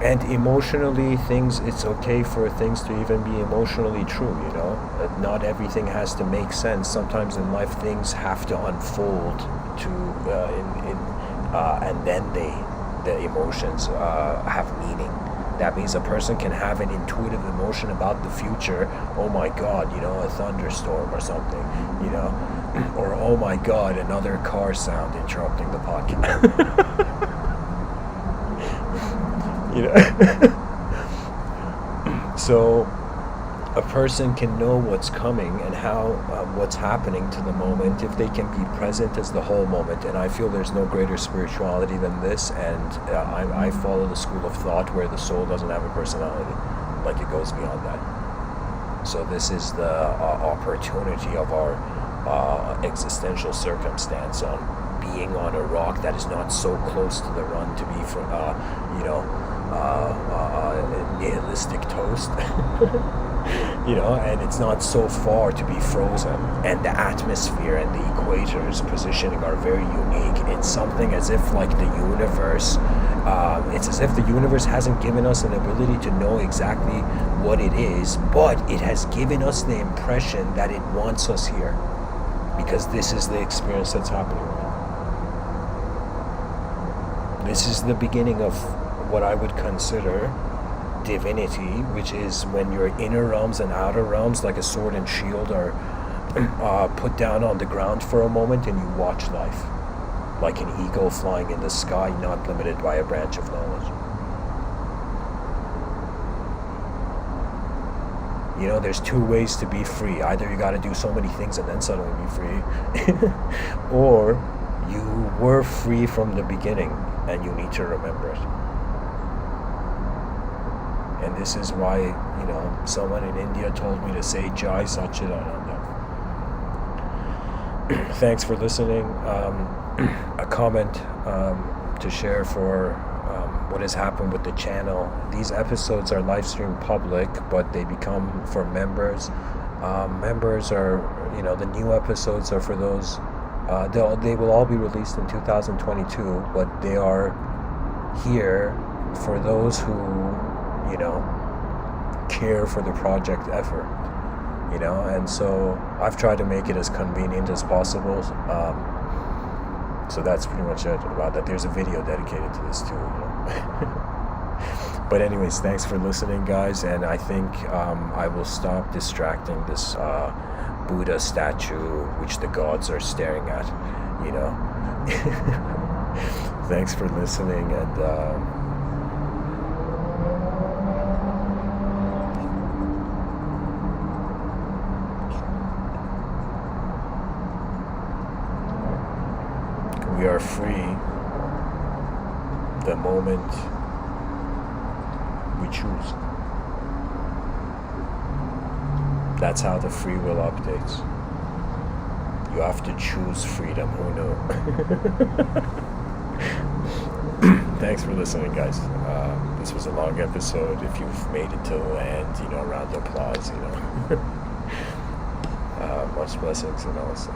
And emotionally, it's okay for things to even be emotionally true, Not everything has to make sense. Sometimes in life, things have to unfold and then the emotions have meaning. That means a person can have an intuitive emotion about the future. Oh my God, a thunderstorm or something, or oh my God, another car sound interrupting the podcast. So a person can know what's coming and how what's happening to the moment if they can be present as the whole moment. And I feel there's no greater spirituality than this, and I follow the school of thought where the soul doesn't have a personality, like it goes beyond that. So this is the opportunity of our existential circumstance on being on a rock that is not so close to the run to be nihilistic toast. And it's not so far to be frozen, and the atmosphere and the equators positioning are very unique. It's something as if like the universe, it's as if the universe hasn't given us an ability to know exactly what it is, but it has given us the impression that it wants us here, because this is the experience that's happening. This is the beginning of what I would consider divinity, which is when your inner realms and outer realms, like a sword and shield, are put down on the ground for a moment, and you watch life like an eagle flying in the sky, not limited by a branch of knowledge. There's two ways to be free. Either you got to do so many things and then suddenly be free, or you were free from the beginning and you need to remember it. And this is why, someone in India told me to say Jai Satchidananda. Thanks for listening. A comment to share for what has happened with the channel. These episodes are live streamed public, but they become for members. Members are, the new episodes are for those, they will all be released in 2022, but they are here for those who care for the project effort, and so I've tried to make it as convenient as possible. So that's pretty much it about that. There's a video dedicated to this too. But anyways, thanks for listening, guys, and I think I will stop distracting this Buddha statue which the gods are staring at, Thanks for listening, and we are free the moment we choose. That's how the free will updates. You have to choose freedom. Who knew? Thanks for listening, guys. This was a long episode. If you've made it till the end, round of applause, much blessings and all this.